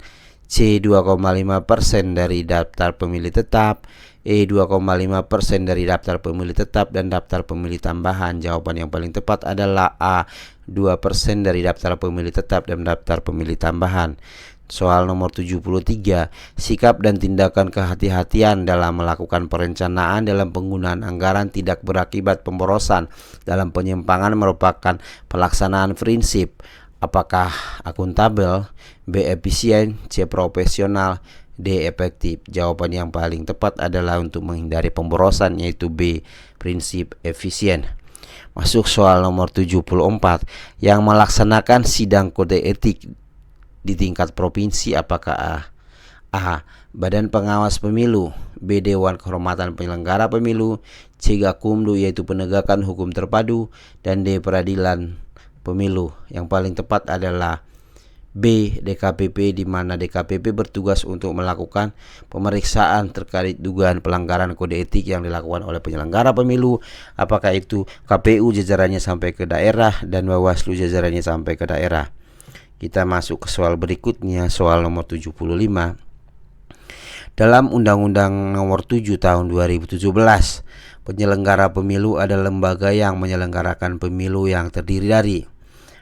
C. 2,5% dari daftar pemilih tetap. E. 2,5% dari daftar pemilih tetap dan daftar pemilih tambahan. Jawaban yang paling tepat adalah A. 2% dari daftar pemilih tetap dan daftar pemilih tambahan. Soal nomor 73, sikap dan tindakan kehati-hatian dalam melakukan perencanaan dalam penggunaan anggaran tidak berakibat pemborosan dalam penyimpangan merupakan pelaksanaan prinsip. Apakah akuntabel, B. efisien, C. profesional, D. efektif? Jawaban yang paling tepat adalah untuk menghindari pemborosan, yaitu B. prinsip efisien. Masuk soal nomor 74, yang melaksanakan sidang kode etik di tingkat provinsi apakah A. Badan Pengawas Pemilu, B. Dewan Kehormatan Penyelenggara Pemilu, C. Gakumdu yaitu Penegakan Hukum Terpadu, dan D. Peradilan Pemilu. Yang paling tepat adalah B. DKPP, di mana DKPP bertugas untuk melakukan pemeriksaan terkait dugaan pelanggaran kode etik yang dilakukan oleh penyelenggara pemilu, apakah itu KPU jajarannya sampai ke daerah dan Bawaslu jajarannya sampai ke daerah. Kita masuk ke soal berikutnya, soal nomor 75. Dalam Undang-Undang Nomor 7 Tahun 2017, penyelenggara pemilu adalah lembaga yang menyelenggarakan pemilu yang terdiri dari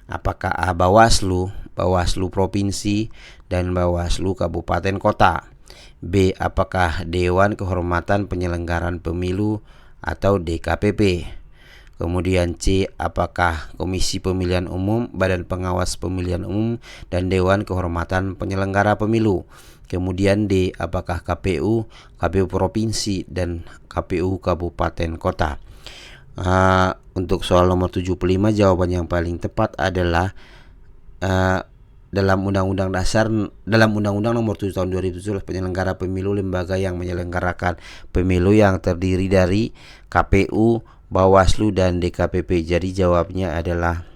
apakah A. Bawaslu, Bawaslu Provinsi, dan Bawaslu Kabupaten Kota. B. Apakah Dewan Kehormatan Penyelenggaraan Pemilu atau DKPP. Kemudian C. Apakah Komisi Pemilihan Umum, Badan Pengawas Pemilihan Umum, dan Dewan Kehormatan Penyelenggara Pemilu. Kemudian D. Apakah KPU, KPU Provinsi, dan KPU Kabupaten Kota. Untuk soal nomor 75, jawaban yang paling tepat adalah dalam Undang-Undang Nomor 7 Tahun 2017, penyelenggara pemilu lembaga yang menyelenggarakan pemilu yang terdiri dari KPU, Bawaslu, dan DKPP. Jadi jawabnya adalah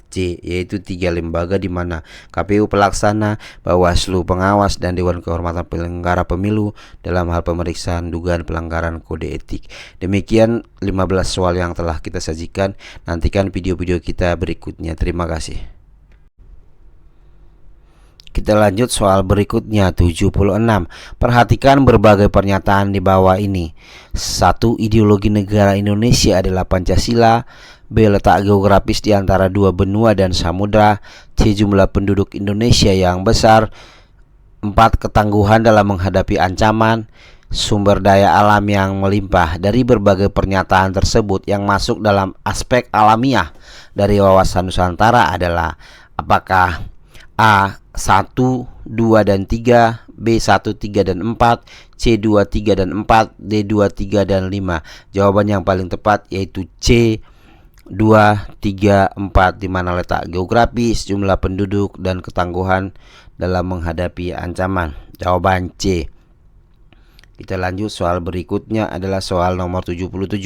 C, yaitu 3 lembaga di mana KPU pelaksana, Bawaslu pengawas, dan Dewan Kehormatan Penyelenggara Pemilu dalam hal pemeriksaan dugaan pelanggaran kode etik. Demikian 15 soal yang telah kita sajikan. Nantikan video-video kita berikutnya. Terima kasih. Kita lanjut soal berikutnya, 76. Perhatikan berbagai pernyataan di bawah ini. 1. Ideologi negara Indonesia adalah Pancasila. B. Letak geografis di antara 2 benua dan samudra. C. Jumlah penduduk Indonesia yang besar. 4. Ketangguhan dalam menghadapi ancaman. Sumber daya alam yang melimpah. Dari berbagai pernyataan tersebut, yang masuk dalam aspek alamiah dari wawasan Nusantara adalah apakah A. 1, 2, dan 3, B. 1, 3, dan 4, C. 2, 3, dan 4, D. 2, 3, dan 5. Jawaban yang paling tepat yaitu C. 2, 3, 4, di mana letak geografis, jumlah penduduk, dan ketangguhan dalam menghadapi ancaman. Jawaban C. Kita lanjut, soal berikutnya adalah soal nomor 77.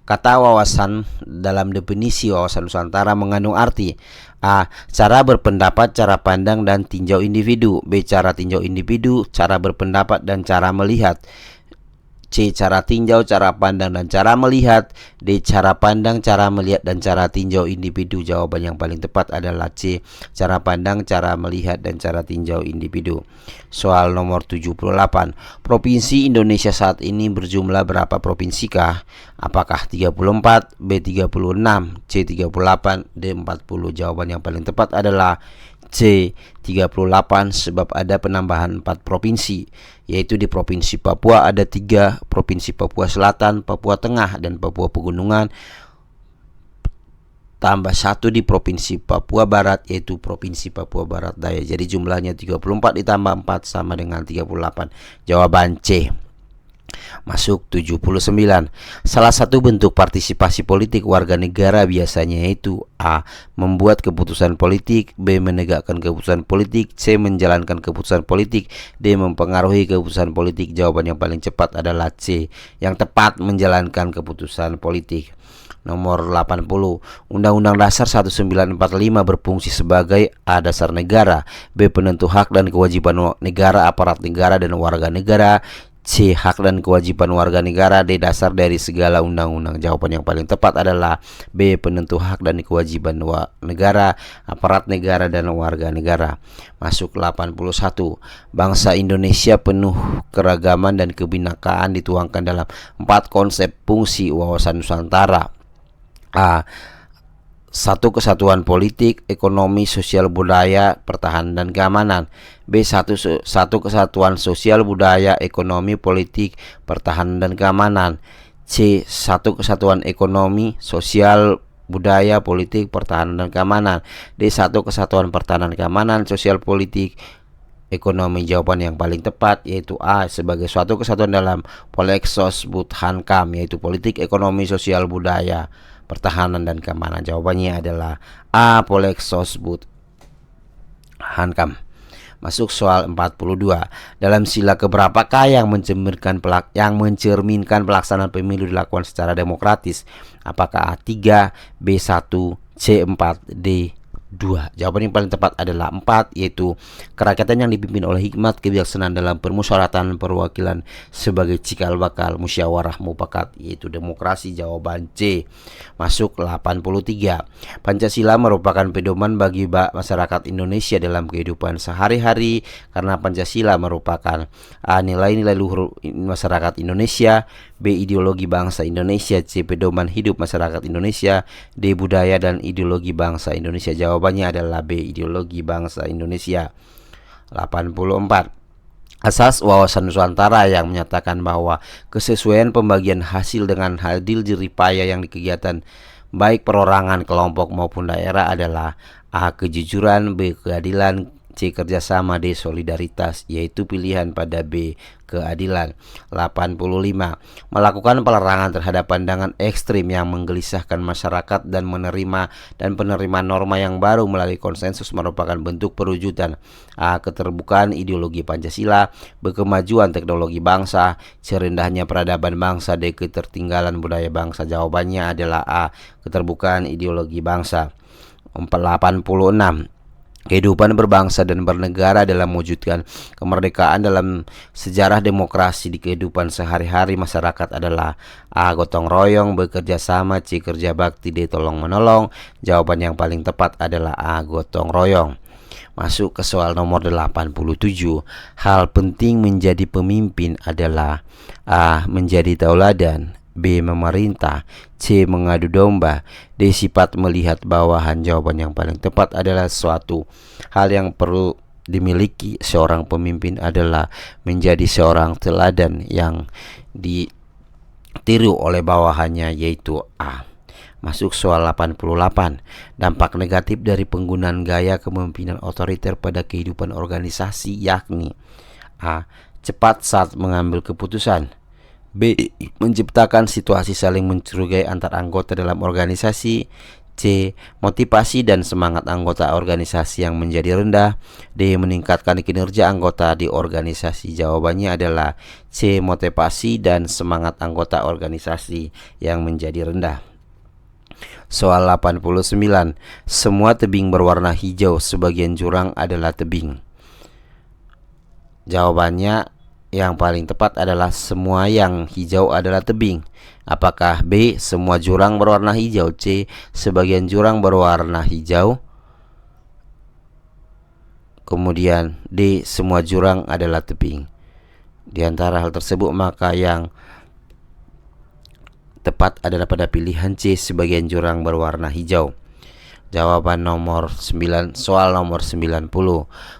Kata wawasan dalam definisi wawasan Nusantara mengandung arti A. Cara berpendapat, cara pandang, dan tinjau individu. B. Cara tinjau individu, cara berpendapat, dan cara melihat. C. Cara tinjau, cara pandang, dan cara melihat. D. Cara pandang, cara melihat, dan cara tinjau individu. Jawaban yang paling tepat adalah C. Cara pandang, cara melihat, dan cara tinjau individu. Soal nomor 78. Provinsi Indonesia saat ini berjumlah berapa provinsikah? Apakah 34, B 36, C 38, D 40? Jawaban yang paling tepat adalah C 38, sebab ada penambahan 4 provinsi, yaitu di Provinsi Papua ada 3, Provinsi Papua Selatan, Papua Tengah, dan Papua Pegunungan, tambah 1 di Provinsi Papua Barat, yaitu Provinsi Papua Barat Daya. Jadi jumlahnya 34 ditambah 4 sama dengan 38. Jawaban C. Masuk 79. Salah satu bentuk partisipasi politik warga negara biasanya yaitu A. Membuat keputusan politik, B. Menegakkan keputusan politik, C. Menjalankan keputusan politik, D. Mempengaruhi keputusan politik. Jawaban yang paling cepat adalah C, yang tepat menjalankan keputusan politik. Nomor 80. Undang-Undang Dasar 1945 berfungsi sebagai A. Dasar negara, B. Penentu hak dan kewajiban negara, aparat negara, dan warga negara, C. Hak dan kewajiban warga negara. D. Dasar dari segala undang-undang. Jawaban yang paling tepat adalah B. Penentu hak dan kewajiban negara, aparat negara, dan warga negara. Masuk 81. Bangsa Indonesia penuh keragaman dan kebinekaan dituangkan dalam 4 konsep fungsi wawasan Nusantara. A. 1. Kesatuan politik, ekonomi, sosial, budaya, pertahanan, dan keamanan. B. 1. Kesatuan sosial, budaya, ekonomi, politik, pertahanan, dan keamanan. C. 1. Kesatuan ekonomi, sosial, budaya, politik, pertahanan, dan keamanan. D. 1. Kesatuan pertahanan, keamanan, sosial, politik, ekonomi. Jawaban yang paling tepat yaitu A. Sebagai suatu kesatuan dalam Polexosbud Hankam, yaitu politik, ekonomi, sosial, budaya, pertahanan, dan keamanan. Jawabannya adalah A. Polexosbud Hankam. Masuk soal 42. Dalam sila keberapakah yang mencerminkan pelaksanaan pemilu dilakukan secara demokratis? Apakah A3, B1, C4, D2? Jawaban yang paling tepat adalah 4, yaitu kerakyatan yang dipimpin oleh hikmat kebijaksanaan dalam permusyawaratan perwakilan sebagai cikal bakal musyawarah mufakat, yaitu demokrasi. Jawaban C. Masuk 83. Pancasila merupakan pedoman bagi masyarakat Indonesia dalam kehidupan sehari-hari karena Pancasila merupakan A. Nilai-nilai luhur masyarakat Indonesia, B. Ideologi bangsa Indonesia, C. Pedoman hidup masyarakat Indonesia, D. Budaya dan ideologi bangsa Indonesia. Jawabannya adalah B. Ideologi bangsa Indonesia. 84. Asas wawasan Nusantara yang menyatakan bahwa kesesuaian pembagian hasil dengan adil jeripaya yang di kegiatan baik perorangan, kelompok maupun daerah adalah A. Kejujuran, B. Keadilan, C. Kerjasama, D. Solidaritas, yaitu pilihan pada B. Keadilan. 85. Melakukan pelarangan terhadap pandangan ekstrim yang menggelisahkan masyarakat dan penerima norma yang baru melalui konsensus merupakan bentuk perwujudan A. Keterbukaan ideologi Pancasila, B. Kemajuan teknologi bangsa, C. Rendahnya peradaban bangsa, D. Ketertinggalan budaya bangsa. Jawabannya adalah A. Keterbukaan ideologi bangsa. 86. Kehidupan berbangsa dan bernegara dalam mewujudkan kemerdekaan dalam sejarah demokrasi di kehidupan sehari-hari masyarakat adalah A. Gotong royong, bekerja sama, C. Kerja bakti, D. Tolong menolong. Jawaban yang paling tepat adalah A. Gotong royong. Masuk ke soal nomor 87. Hal penting menjadi pemimpin adalah A. Menjadi tauladan, B. Memerintah, C. Mengadu domba, D. Sifat melihat bawahan. Jawaban yang paling tepat adalah suatu hal yang perlu dimiliki seorang pemimpin adalah menjadi seorang teladan yang ditiru oleh bawahannya, yaitu A. Masuk soal 88. Dampak negatif dari penggunaan gaya kepemimpinan otoriter pada kehidupan organisasi yakni A. Cepat saat mengambil keputusan, B. Menciptakan situasi saling mencurigai antar anggota dalam organisasi, C. Motivasi dan semangat anggota organisasi yang menjadi rendah, D. Meningkatkan kinerja anggota di organisasi. Jawabannya adalah C. Motivasi dan semangat anggota organisasi yang menjadi rendah. Soal 89. Semua tebing berwarna hijau, sebagian jurang adalah tebing. Jawabannya yang paling tepat adalah semua yang hijau adalah tebing. Apakah B. Semua jurang berwarna hijau, C. Sebagian jurang berwarna hijau, kemudian D. Semua jurang adalah tebing? Di antara hal tersebut maka yang tepat adalah pada pilihan C. Sebagian jurang berwarna hijau. Jawaban nomor 9, soal nomor 90.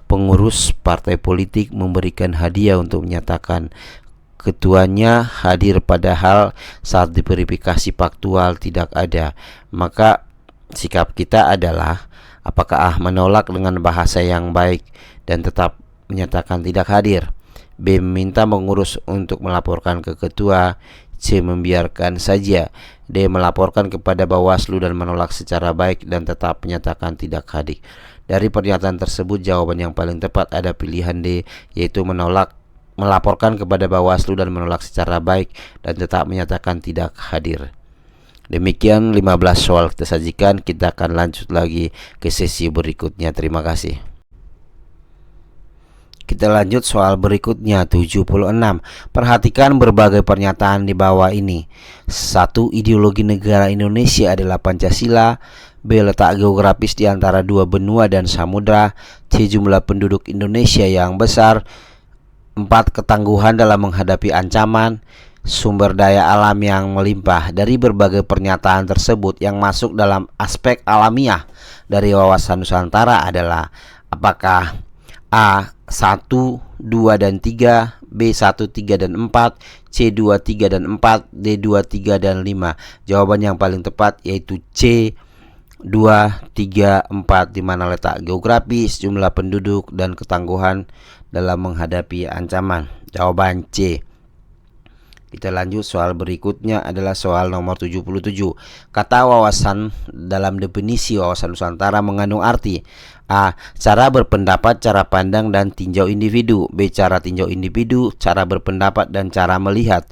Pengurus partai politik memberikan hadiah untuk menyatakan ketuanya hadir padahal saat diverifikasi faktual tidak ada. Maka sikap kita adalah apakah A. Menolak dengan bahasa yang baik dan tetap menyatakan tidak hadir, B. Meminta pengurus untuk melaporkan ke ketua, C. Membiarkan saja, D. Melaporkan kepada Bawaslu dan menolak secara baik dan tetap menyatakan tidak hadir. Dari pernyataan tersebut jawaban yang paling tepat ada pilihan D, yaitu melaporkan kepada Bawaslu dan menolak secara baik dan tetap menyatakan tidak hadir. Demikian 15 soal kita sajikan. Kita akan lanjut lagi ke sesi berikutnya. Terima kasih. Kita lanjut soal berikutnya 76. Perhatikan berbagai pernyataan di bawah ini. 1. Ideologi negara Indonesia adalah Pancasila. B. Letak geografis di antara dua benua dan samudra. C. Jumlah penduduk Indonesia yang besar. 4. Ketangguhan dalam menghadapi ancaman. Sumber daya alam yang melimpah. Dari berbagai pernyataan tersebut yang masuk dalam aspek alamiah dari wawasan Nusantara adalah apakah A. 1, 2, dan 3, B. 1, 3, dan 4, C. 2, 3, dan 4, D. 2, 3, dan 5. Jawaban yang paling tepat yaitu C. 2, 3, 4, di mana letak geografis, jumlah penduduk, dan ketangguhan dalam menghadapi ancaman. Jawaban C. Kita lanjut soal berikutnya adalah soal nomor 77. Kata wawasan dalam definisi wawasan Nusantara mengandung arti A. Cara berpendapat, cara pandang, dan tinjau individu. B. Cara tinjau individu, cara berpendapat, dan cara melihat.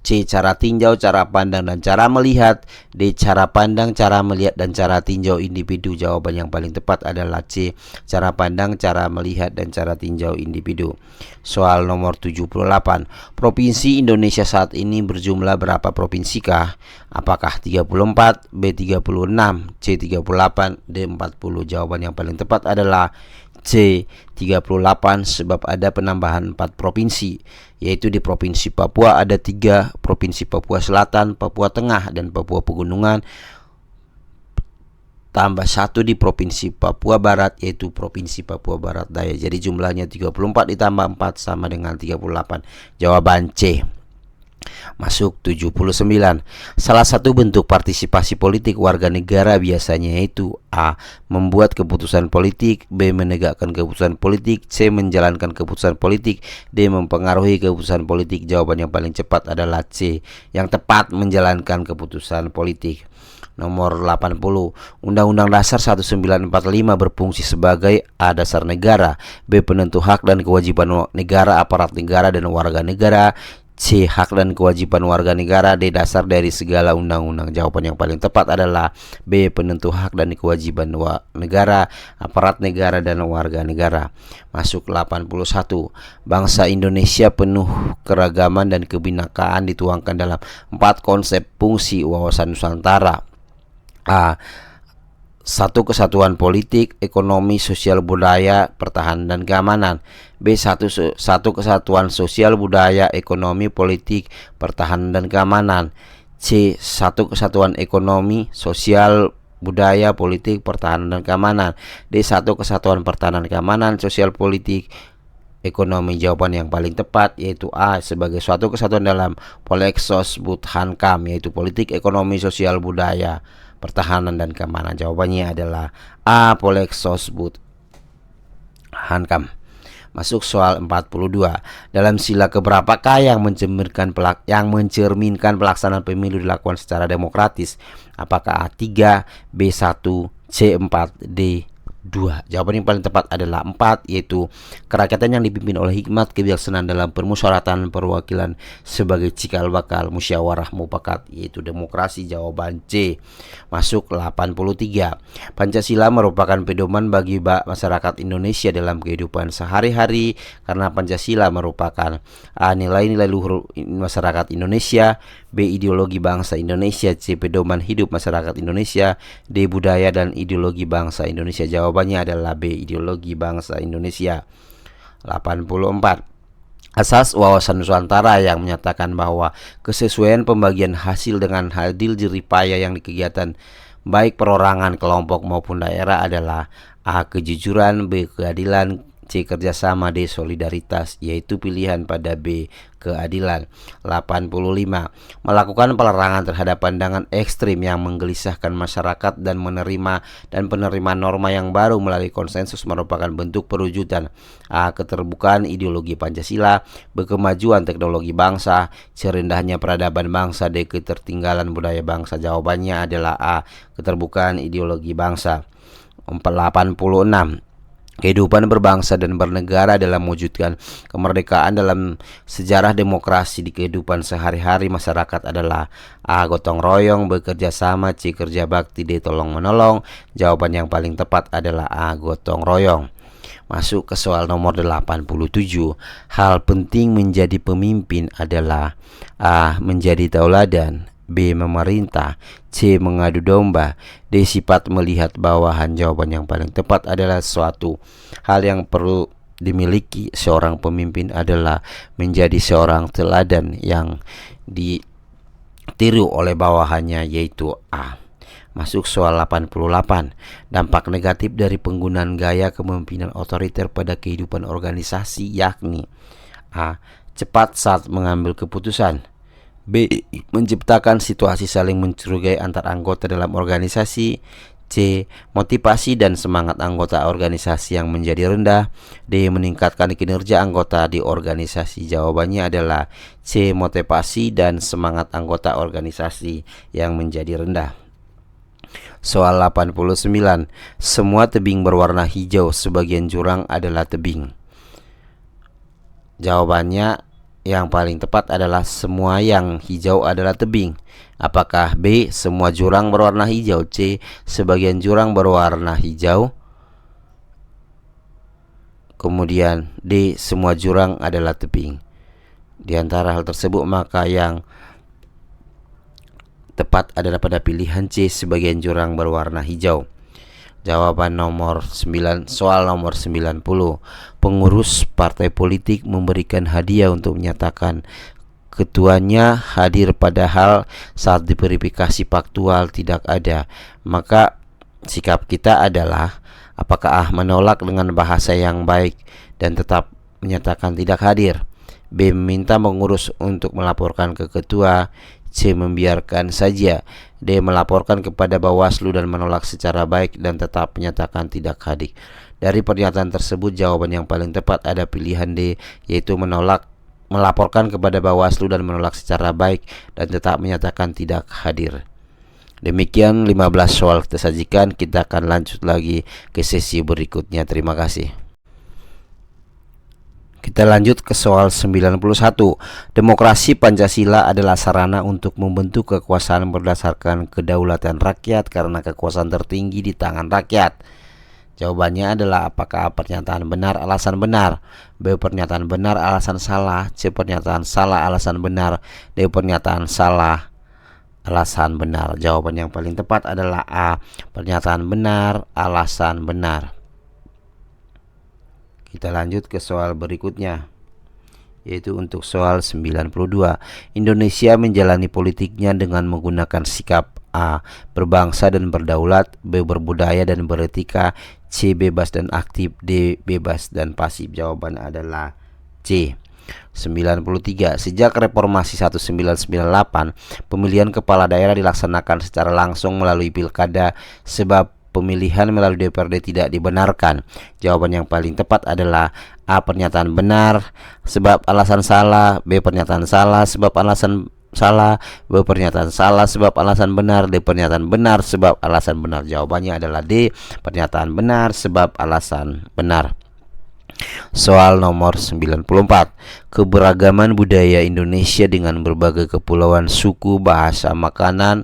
C. Cara tinjau, cara pandang, dan cara melihat. D. Cara pandang, cara melihat, dan cara tinjau individu. Jawaban yang paling tepat adalah C. Cara pandang, cara melihat, dan cara tinjau individu. Soal nomor 78. Provinsi Indonesia saat ini berjumlah berapa provinsikah? Apakah 34, B 36, C 38, D 40? Jawaban yang paling tepat adalah C 38, sebab ada penambahan 4 provinsi, yaitu di Provinsi Papua ada 3, Provinsi Papua Selatan, Papua Tengah, dan Papua Pegunungan, tambah 1 di Provinsi Papua Barat, yaitu Provinsi Papua Barat Daya. Jadi jumlahnya 34 ditambah 4 sama dengan 38. Jawaban C. Masuk 79. Salah satu bentuk partisipasi politik warga negara biasanya yaitu A. Membuat keputusan politik, B. Menegakkan keputusan politik, C. Menjalankan keputusan politik, D. Mempengaruhi keputusan politik. Jawaban yang paling cepat adalah C, yang tepat menjalankan keputusan politik. Nomor 80. Undang-Undang Dasar 1945 berfungsi sebagai A. Dasar negara, B. Penentu hak dan kewajiban negara, aparat negara, dan warga negara, C. Hak dan kewajiban warga negara, D. Dasar dari segala undang-undang. Jawaban yang paling tepat adalah B. Penentu hak dan kewajiban negara, aparat negara, dan warga negara. Masuk 81. Bangsa Indonesia penuh keragaman dan kebinekaan dituangkan dalam 4 konsep fungsi wawasan Nusantara. A. 1. Kesatuan politik, ekonomi, sosial, budaya, pertahanan, dan keamanan. B. 1. Kesatuan sosial, budaya, ekonomi, politik, pertahanan, dan keamanan. C. 1. Kesatuan ekonomi, sosial, budaya, politik, pertahanan, dan keamanan. D. 1. Kesatuan pertahanan, keamanan, sosial, politik, ekonomi. Jawaban yang paling tepat yaitu A, sebagai suatu kesatuan dalam Polexosbud Hankam, yaitu politik, ekonomi, sosial, budaya, pertahanan, dan keamanan. Jawabannya adalah A, Polexosbud Hankam. Masuk soal 42. Dalam sila keberapakah yang mencerminkan pelaksanaan pemilu dilakukan secara demokratis? Apakah A3, B1, C4, D2? Jawaban yang paling tepat adalah 4, yaitu kerakyatan yang dipimpin oleh hikmat kebijaksanaan dalam permusyawaratan perwakilan sebagai cikal bakal musyawarah mufakat, yaitu demokrasi. Jawaban C. Masuk 83. Pancasila merupakan pedoman bagi masyarakat Indonesia dalam kehidupan sehari-hari karena Pancasila merupakan A. Nilai-nilai luhur masyarakat Indonesia, B. Ideologi bangsa Indonesia, C. Pedoman hidup masyarakat Indonesia, D. Budaya dan ideologi bangsa Indonesia. Jawabannya adalah B. Ideologi bangsa Indonesia. 84. Asas wawasan Nusantara yang menyatakan bahwa kesesuaian pembagian hasil dengan adil jeripaya yang di kegiatan baik perorangan, kelompok maupun daerah adalah A. Kejujuran, B. Keadilan, C. Kerjasama, D. Solidaritas, yaitu pilihan pada B. Keadilan. 85. Melakukan pelarangan terhadap pandangan ekstrim yang menggelisahkan masyarakat dan penerima norma yang baru melalui konsensus merupakan bentuk perwujudan A. Keterbukaan ideologi Pancasila, B. Kemajuan teknologi bangsa, C. Rendahnya peradaban bangsa, D. Ketertinggalan budaya bangsa. Jawabannya adalah A. Keterbukaan ideologi bangsa. 86. Kehidupan berbangsa dan bernegara dalam mewujudkan kemerdekaan dalam sejarah demokrasi di kehidupan sehari-hari masyarakat adalah A. Gotong royong, bekerja sama, C. Kerja bakti, D. Tolong menolong. Jawaban yang paling tepat adalah A. Gotong royong. Masuk ke soal nomor 87. Hal penting menjadi pemimpin adalah A. Menjadi tauladan, B. Memerintah, C. Mengadu domba, D. Sifat melihat bawahan. Jawaban yang paling tepat adalah suatu hal yang perlu dimiliki seorang pemimpin adalah menjadi seorang teladan yang ditiru oleh bawahannya, yaitu A. Masuk soal 88. Dampak negatif dari penggunaan gaya kepemimpinan otoriter pada kehidupan organisasi yakni A. Cepat saat mengambil keputusan, B. Menciptakan situasi saling mencurigai antar anggota dalam organisasi, C. Motivasi dan semangat anggota organisasi yang menjadi rendah, D. Meningkatkan kinerja anggota di organisasi. Jawabannya adalah C. Motivasi dan semangat anggota organisasi yang menjadi rendah. Soal 89. Semua tebing berwarna hijau, sebagian jurang adalah tebing. Jawabannya yang paling tepat adalah semua yang hijau adalah tebing. Apakah B. Semua jurang berwarna hijau, C. Sebagian jurang berwarna hijau, kemudian D. Semua jurang adalah tebing? Di antara hal tersebut maka yang tepat adalah pada pilihan C. Sebagian jurang berwarna hijau. Jawaban nomor 9, soal nomor 90. Pengurus partai politik memberikan hadiah untuk menyatakan ketuanya hadir, padahal saat diverifikasi faktual tidak ada. Maka sikap kita adalah apakah A. Menolak dengan bahasa yang baik dan tetap menyatakan tidak hadir, B. Meminta pengurus untuk melaporkan ke ketua, C. Membiarkan saja, D. Melaporkan kepada Bawaslu dan menolak secara baik dan tetap menyatakan tidak hadir. Dari pernyataan tersebut jawaban yang paling tepat ada pilihan D, yaitu melaporkan kepada Bawaslu dan menolak secara baik dan tetap menyatakan tidak hadir. Demikian 15 soal kita sajikan. Kita akan lanjut lagi ke sesi berikutnya. Terima kasih. Kita lanjut ke soal 91. Demokrasi Pancasila adalah sarana untuk membentuk kekuasaan berdasarkan kedaulatan rakyat karena kekuasaan tertinggi di tangan rakyat. Jawabannya adalah apakah A. Pernyataan benar, alasan benar, B. Pernyataan benar, alasan salah, C. Pernyataan salah, alasan benar, D. Pernyataan salah, alasan benar. Jawaban yang paling tepat adalah A. Pernyataan benar, alasan benar. Kita lanjut ke soal berikutnya, yaitu untuk soal 92. Indonesia menjalani politiknya dengan menggunakan sikap A. Berbangsa dan berdaulat, B. Berbudaya dan beretika, C. Bebas dan aktif, D. Bebas dan pasif. Jawaban adalah C. 93. Sejak reformasi 1998, pemilihan kepala daerah dilaksanakan secara langsung melalui pilkada, sebab pemilihan melalui DPRD tidak dibenarkan. Jawaban yang paling tepat adalah A. Pernyataan benar sebab alasan salah, B. Pernyataan salah sebab alasan salah, B. Pernyataan salah sebab alasan benar, D. Pernyataan benar sebab alasan benar. Jawabannya adalah D. Pernyataan benar sebab alasan benar. Soal nomor 94. Keberagaman budaya Indonesia dengan berbagai kepulauan, suku, bahasa, makanan,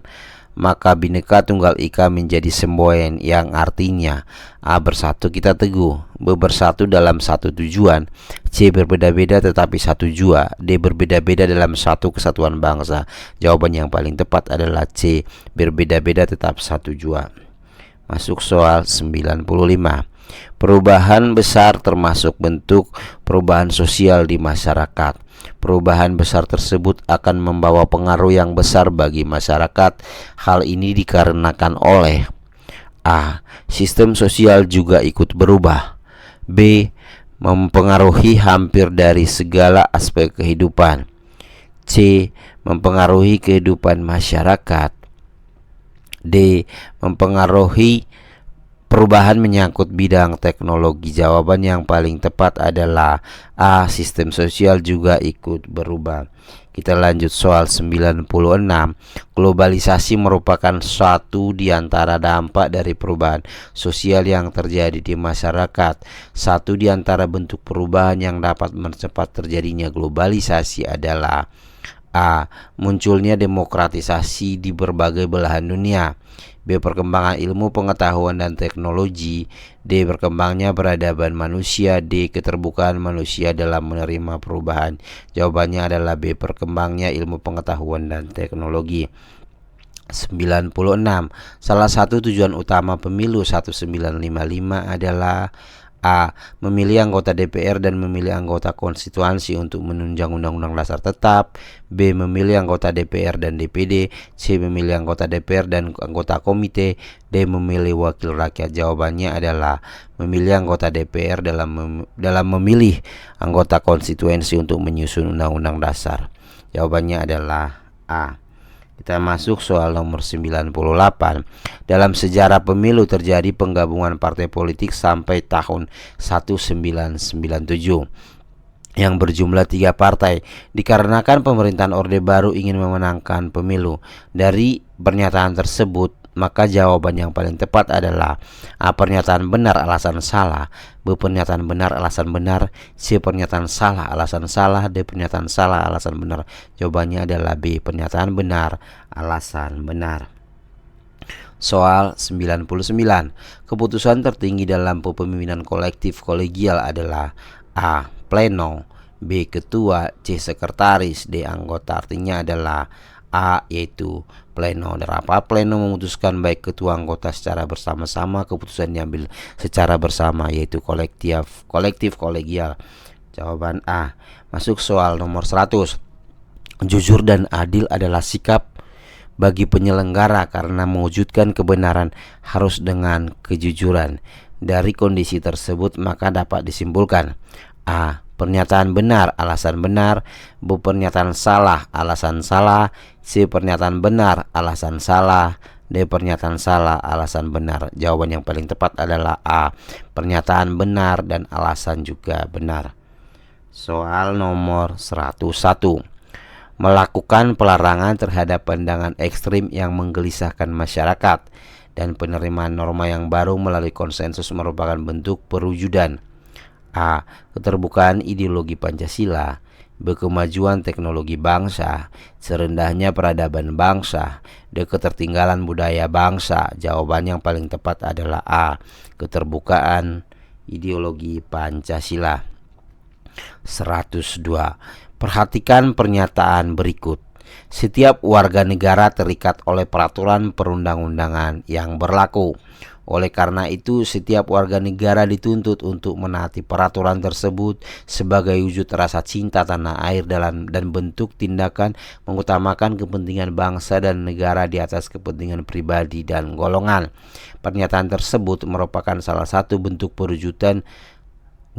maka Bhinneka Tunggal Ika menjadi semboyan yang artinya A. Bersatu kita teguh, B. Bersatu dalam satu tujuan, C. Berbeda-beda tetapi satu jua, D. Berbeda-beda dalam satu kesatuan bangsa. Jawaban yang paling tepat adalah C. Berbeda-beda tetap satu jua. Masuk soal 95. Perubahan besar termasuk bentuk perubahan sosial di masyarakat. Perubahan besar tersebut akan membawa pengaruh yang besar bagi masyarakat. Hal ini dikarenakan oleh A. Sistem sosial juga ikut berubah, B. Mempengaruhi hampir dari segala aspek kehidupan, C. Mempengaruhi kehidupan masyarakat, D. Mempengaruhi perubahan menyangkut bidang teknologi. Jawaban yang paling tepat adalah A. Sistem sosial juga ikut berubah. Kita lanjut soal 96. Globalisasi merupakan satu di antara dampak dari perubahan sosial yang terjadi di masyarakat. Satu di antara bentuk perubahan yang dapat mempercepat terjadinya globalisasi adalah A. Munculnya demokratisasi di berbagai belahan dunia, B. Perkembangan ilmu pengetahuan dan teknologi. D. Berkembangnya peradaban manusia. D. Keterbukaan manusia dalam menerima perubahan. Jawabannya adalah B. Perkembangnya ilmu pengetahuan dan teknologi. 96. Salah satu tujuan utama pemilu 1955 adalah A. Memilih anggota DPR dan memilih anggota konstitusi untuk menunjang Undang-Undang Dasar tetap. B. Memilih anggota DPR dan DPD. C. Memilih anggota DPR dan anggota komite. D. Memilih wakil rakyat. Jawabannya adalah memilih anggota DPR dalam memilih anggota konstitusi untuk menyusun Undang-Undang Dasar. Jawabannya adalah A. Kita masuk soal nomor 98. Dalam sejarah pemilu terjadi penggabungan partai politik sampai tahun 1997 yang berjumlah 3 partai. Dikarenakan pemerintahan Orde Baru ingin memenangkan pemilu. Dari pernyataan tersebut, maka jawaban yang paling tepat adalah A. Pernyataan benar alasan salah. B. Pernyataan benar alasan benar. C. Pernyataan salah alasan salah. D. Pernyataan salah alasan benar. Jawabannya adalah B. Pernyataan benar alasan benar. Soal 99. Keputusan tertinggi dalam kepemimpinan kolektif kolegial adalah A. Pleno. B. Ketua. C. Sekretaris. D. Anggota. Artinya adalah A, yaitu pleno. Dan apa pleno memutuskan baik ketua anggota secara bersama-sama, keputusan diambil secara bersama, yaitu kolektif kolegial. Jawaban A. Masuk soal nomor 100. Jujur dan adil adalah sikap bagi penyelenggara karena mewujudkan kebenaran harus dengan kejujuran. Dari kondisi tersebut maka dapat disimpulkan A. Pernyataan benar alasan benar. B. Pernyataan salah alasan salah. C. Pernyataan benar alasan salah. D. Pernyataan salah alasan benar. Jawaban yang paling tepat adalah A. Pernyataan benar dan alasan juga benar. Soal nomor 101. Melakukan pelarangan terhadap pandangan ekstrim yang menggelisahkan masyarakat dan penerimaan norma yang baru melalui konsensus merupakan bentuk perwujudan A. Keterbukaan ideologi Pancasila. B. Kemajuan teknologi bangsa. Serendahnya peradaban bangsa. D. Ketertinggalan budaya bangsa. Jawaban yang paling tepat adalah A. Keterbukaan ideologi Pancasila. 102. Perhatikan pernyataan berikut. Setiap warga negara terikat oleh peraturan perundang-undangan yang berlaku. Oleh karena itu, setiap warga negara dituntut untuk menaati peraturan tersebut sebagai wujud rasa cinta tanah air dan bentuk tindakan mengutamakan kepentingan bangsa dan negara di atas kepentingan pribadi dan golongan. Pernyataan tersebut merupakan salah satu bentuk perwujudan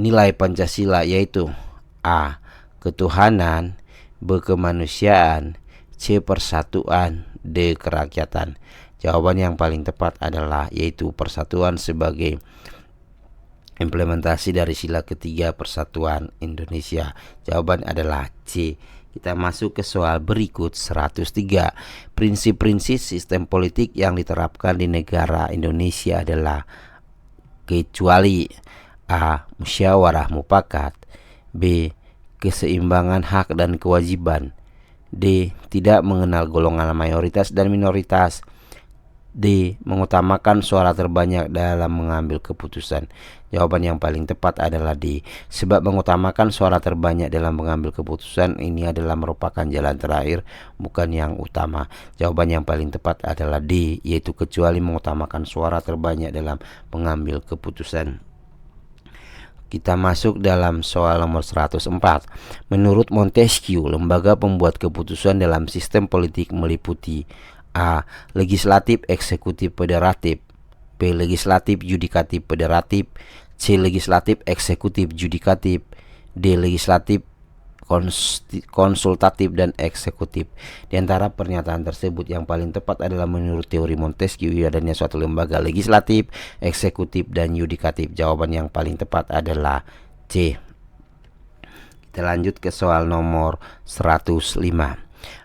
nilai Pancasila, yaitu A. Ketuhanan. B. Kemanusiaan. C. Persatuan. D. Kerakyatan. Jawaban yang paling tepat adalah yaitu persatuan sebagai implementasi dari sila ketiga Persatuan Indonesia. Jawaban adalah C. Kita masuk ke soal berikut 103. Prinsip-prinsip sistem politik yang diterapkan di negara Indonesia adalah kecuali A. Musyawarah mufakat. B. Keseimbangan hak dan kewajiban. D. Tidak mengenal golongan mayoritas dan minoritas. D. Mengutamakan suara terbanyak dalam mengambil keputusan. Jawaban yang paling tepat adalah D. Sebab mengutamakan suara terbanyak dalam mengambil keputusan ini adalah merupakan jalan terakhir, bukan yang utama. Jawaban yang paling tepat adalah D, yaitu kecuali mengutamakan suara terbanyak dalam mengambil keputusan. Kita masuk dalam soal nomor 104. Menurut Montesquieu, lembaga pembuat keputusan dalam sistem politik meliputi A. Legislatif, eksekutif, federatif. B. Legislatif, yudikatif, federatif. C. Legislatif, eksekutif, yudikatif. D. Legislatif, konsultatif, dan eksekutif. Di antara pernyataan tersebut yang paling tepat adalah menurut teori Montesquieu adanya suatu lembaga legislatif, eksekutif, dan yudikatif. Jawaban yang paling tepat adalah C. Kita lanjut ke soal nomor 105.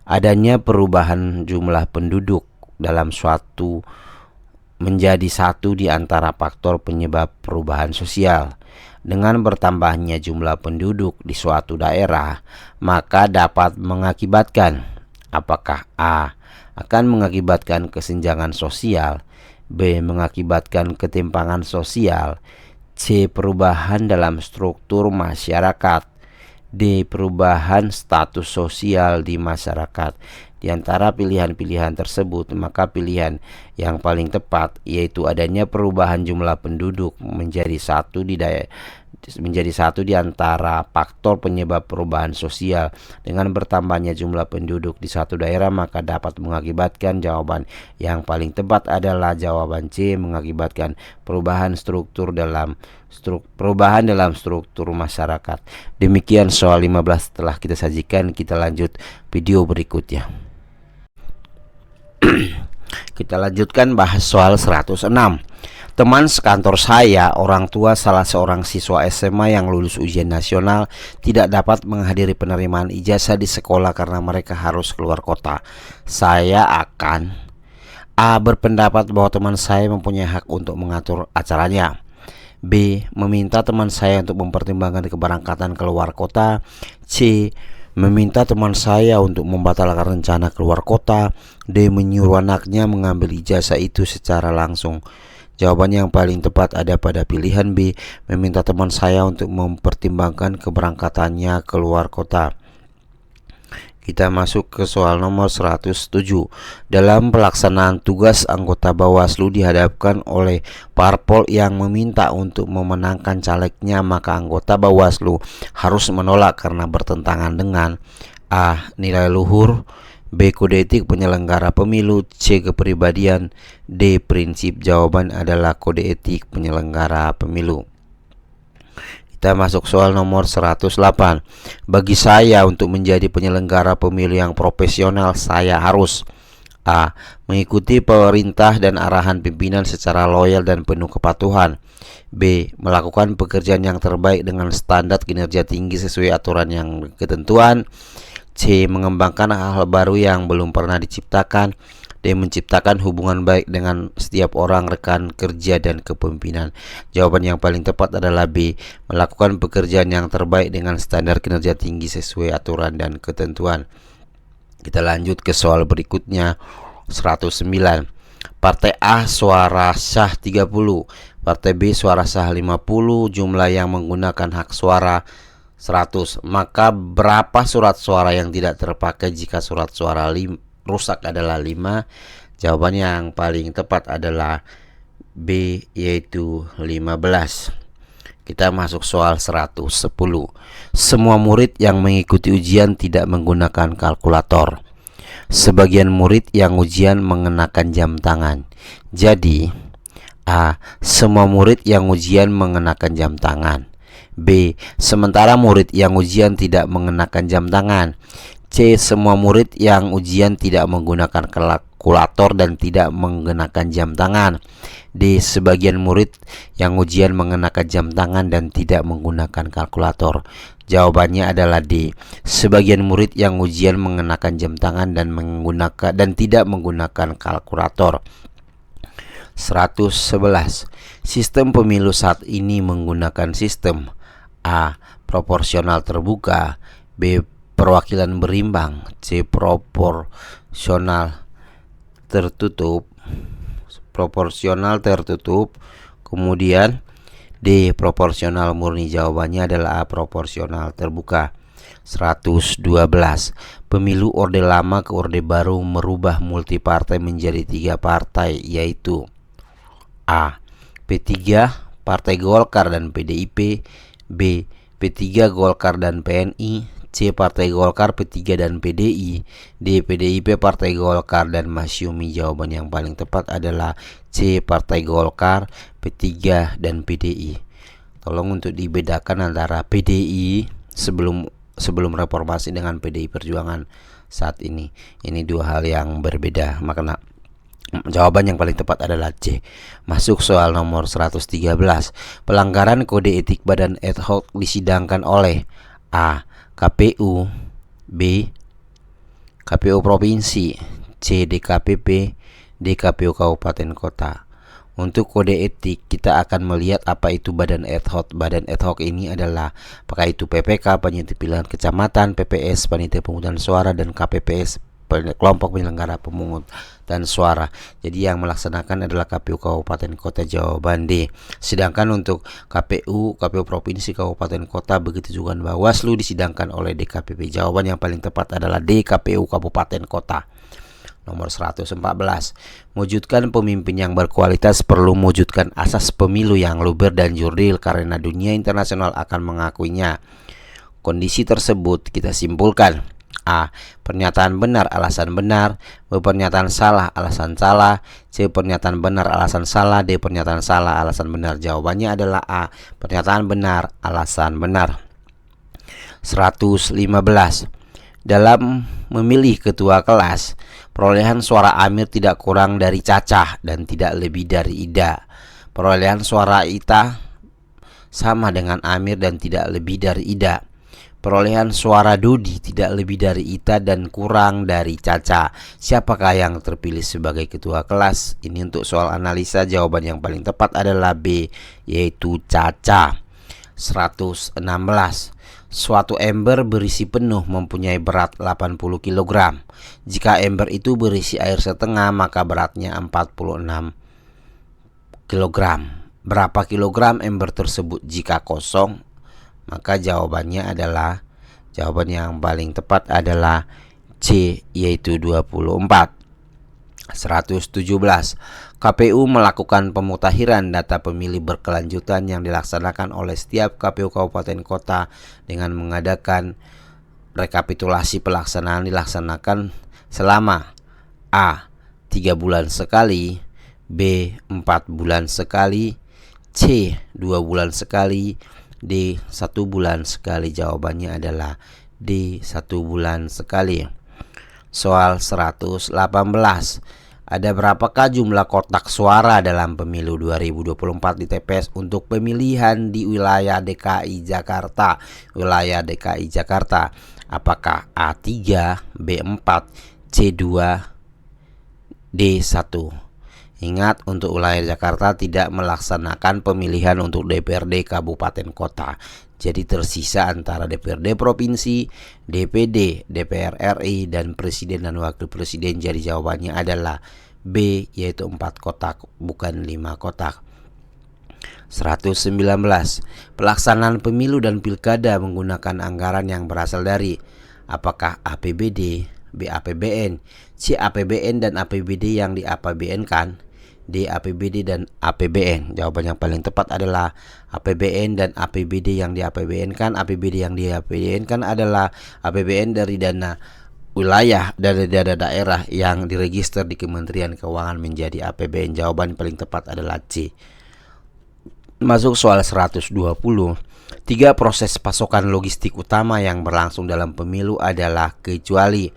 Adanya perubahan jumlah penduduk dalam suatu menjadi satu di antara faktor penyebab perubahan sosial. Dengan bertambahnya jumlah penduduk di suatu daerah, maka dapat mengakibatkan apakah A. akan mengakibatkan kesenjangan sosial, B. Mengakibatkan ketimpangan sosial. C. Perubahan dalam struktur masyarakat. D. Perubahan status sosial di masyarakat. Di antara pilihan-pilihan tersebut, maka pilihan yang paling tepat yaitu adanya perubahan jumlah penduduk menjadi satu di antara faktor penyebab perubahan sosial. Dengan bertambahnya jumlah penduduk di satu daerah, maka dapat mengakibatkan jawaban yang paling tepat adalah jawaban C, mengakibatkan perubahan dalam struktur masyarakat. Demikian soal 15 telah kita sajikan. Kita lanjut video berikutnya. Kita lanjutkan bahas soal 106. Teman sekantor saya, orang tua salah seorang siswa SMA yang lulus ujian nasional, tidak dapat menghadiri penerimaan ijazah di sekolah karena mereka harus keluar kota. Saya akan A. Berpendapat bahwa teman saya mempunyai hak untuk mengatur acaranya. B. Meminta teman saya untuk mempertimbangkan keberangkatan keluar kota. C. Meminta teman saya untuk membatalkan rencana keluar kota. D. Menyuruh anaknya mengambil ijazah itu secara langsung. Jawaban yang paling tepat ada pada pilihan B. Meminta teman saya untuk mempertimbangkan keberangkatannya keluar kota. Kita masuk ke soal nomor 107. Dalam pelaksanaan tugas, anggota Bawaslu dihadapkan oleh parpol yang meminta untuk memenangkan calegnya, maka anggota Bawaslu harus menolak karena bertentangan dengan A. Nilai luhur, B. Kode etik penyelenggara pemilu, C. Kepribadian, D. Prinsip. Jawaban adalah kode etik penyelenggara pemilu. Kita masuk soal nomor 108. Bagi saya, untuk menjadi penyelenggara pemilu yang profesional, saya harus A. Mengikuti perintah dan arahan pimpinan secara loyal dan penuh kepatuhan. B. Melakukan pekerjaan yang terbaik dengan standar kinerja tinggi sesuai aturan yang ketentuan. C. Mengembangkan hal-hal baru yang belum pernah diciptakan. D. Menciptakan hubungan baik dengan setiap orang, rekan kerja, dan kepemimpinan. Jawaban yang paling tepat adalah B. Melakukan pekerjaan yang terbaik dengan standar kinerja tinggi sesuai aturan dan ketentuan. Kita lanjut ke soal berikutnya, 109. Partai A suara sah 30, Partai B suara sah 50, jumlah yang menggunakan hak suara 100. Maka berapa surat suara yang tidak terpakai jika surat suara rusak adalah 5? Jawaban yang paling tepat adalah B, yaitu 15. Kita masuk soal 110. Semua murid yang mengikuti ujian tidak menggunakan kalkulator. Sebagian murid yang ujian mengenakan jam tangan. Jadi A. Semua murid yang ujian mengenakan jam tangan. B. Sementara murid yang ujian tidak mengenakan jam tangan. C. Semua murid yang ujian tidak menggunakan kalkulator dan tidak mengenakan jam tangan. D. Sebagian murid yang ujian mengenakan jam tangan dan tidak menggunakan kalkulator. Jawabannya adalah D. Sebagian murid yang ujian mengenakan jam tangan dan tidak menggunakan kalkulator. 111. Sistem pemilu saat ini menggunakan sistem A. Proporsional terbuka, B. Perwakilan berimbang, C. Proporsional tertutup, kemudian D. Proporsional murni. Jawabannya adalah A. Proporsional terbuka. 112. Pemilu Orde Lama ke Orde Baru merubah multipartai menjadi 3 partai, yaitu A. P3, Partai Golkar dan PDIP, B. P3, Golkar dan PNI, C. Partai Golkar, P3 dan PDI, D. PDIP, Partai Golkar dan Masyumi. Jawaban yang paling tepat adalah C. Partai Golkar, P3 dan PDI. Tolong untuk dibedakan antara PDI sebelum reformasi dengan PDI Perjuangan saat ini. Ini dua hal yang berbeda. Makanya jawaban yang paling tepat adalah C. Masuk soal nomor 113. Pelanggaran kode etik badan ad hoc disidangkan oleh A. KPU, B. KPU Provinsi, C. DKPP, D. KPU Kabupaten Kota. Untuk kode etik kita akan melihat apa itu badan ad hoc. Badan ad hoc ini adalah apakah itu PPK, Panitia Pilihan Kecamatan, PPS, Panitia Pemungutan Suara, dan KPPS, kelompok penyelenggara pemungut dan suara. Jadi yang melaksanakan adalah KPU Kabupaten Kota jawaban D. Sedangkan untuk KPU Provinsi Kabupaten Kota begitu juga Bawaslu disidangkan oleh DKPP. Jawaban yang paling tepat adalah D, KPU Kabupaten Kota. Nomor 114. Mewujudkan pemimpin yang berkualitas perlu mewujudkan asas pemilu yang luber dan jurdil karena dunia internasional akan mengakuinya. Kondisi tersebut kita simpulkan: A. Pernyataan benar alasan benar. B. Pernyataan salah alasan salah. C. Pernyataan benar alasan salah. D. Pernyataan salah alasan benar. Jawabannya adalah A. Pernyataan benar alasan benar. 115. Dalam memilih ketua kelas, perolehan suara Amir tidak kurang dari Cacah dan tidak lebih dari Ida. Perolehan suara Ita sama dengan Amir dan tidak lebih dari Ida. Perolehan suara Dodi tidak lebih dari Ita dan kurang dari Caca. Siapakah yang terpilih sebagai ketua kelas? Ini untuk soal analisa. Jawaban yang paling tepat adalah B, yaitu Caca. 116. Suatu ember berisi penuh mempunyai berat 80 kg. Jika ember itu berisi air setengah, maka beratnya 46 kg. Berapa kilogram ember tersebut jika kosong? Maka jawaban yang paling tepat adalah C, yaitu 24. 117. KPU melakukan pemutakhiran data pemilih berkelanjutan yang dilaksanakan oleh setiap KPU Kabupaten Kota dengan mengadakan rekapitulasi pelaksanaan dilaksanakan selama A. 3 bulan sekali, B. 4 bulan sekali, C. 2 bulan sekali, D. 1 bulan sekali. Jawabannya adalah D. 1 bulan sekali. Soal 118. Ada berapakah jumlah kotak suara dalam pemilu 2024 di TPS untuk pemilihan di wilayah DKI Jakarta? Wilayah DKI Jakarta. Apakah A3, B4, C2, D1? Ingat, untuk wilayah Jakarta tidak melaksanakan pemilihan untuk DPRD Kabupaten Kota. Jadi tersisa antara DPRD Provinsi, DPD, DPR RI, dan Presiden dan Wakil Presiden. Jadi jawabannya adalah B, yaitu 4 kotak, bukan 5 kotak. 119. Pelaksanaan pemilu dan pilkada menggunakan anggaran yang berasal dari apakah APBD, B APBN, C APBN dan APBD yang di APBN-kan, D APBD dan APBN. Jawaban yang paling tepat adalah APBN dan APBD yang di APBN-kan. APBD yang di APBN-kan adalah APBN dari dana wilayah, dari dana daerah yang diregister di Kementerian Keuangan menjadi APBN. Jawaban paling tepat adalah C. Masuk soal 120. 3 proses pasokan logistik utama yang berlangsung dalam pemilu adalah kecuali.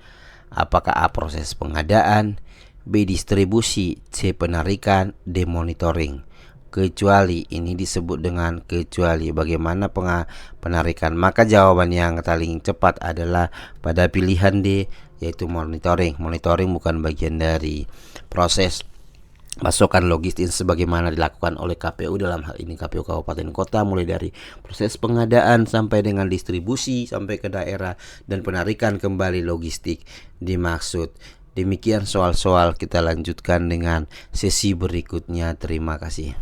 Apakah A. Proses pengadaan, B. Distribusi, C. Penarikan, D. Monitoring. Kecuali, ini disebut dengan kecuali. Bagaimana penarikan? Maka jawaban yang paling cepat adalah pada pilihan D, yaitu monitoring. Monitoring bukan bagian dari proses pasokan logistik sebagaimana dilakukan oleh KPU, dalam hal ini KPU Kabupaten Kota, mulai dari proses pengadaan sampai dengan distribusi sampai ke daerah dan penarikan kembali logistik dimaksud. Demikian soal-soal, kita lanjutkan dengan sesi berikutnya. Terima kasih.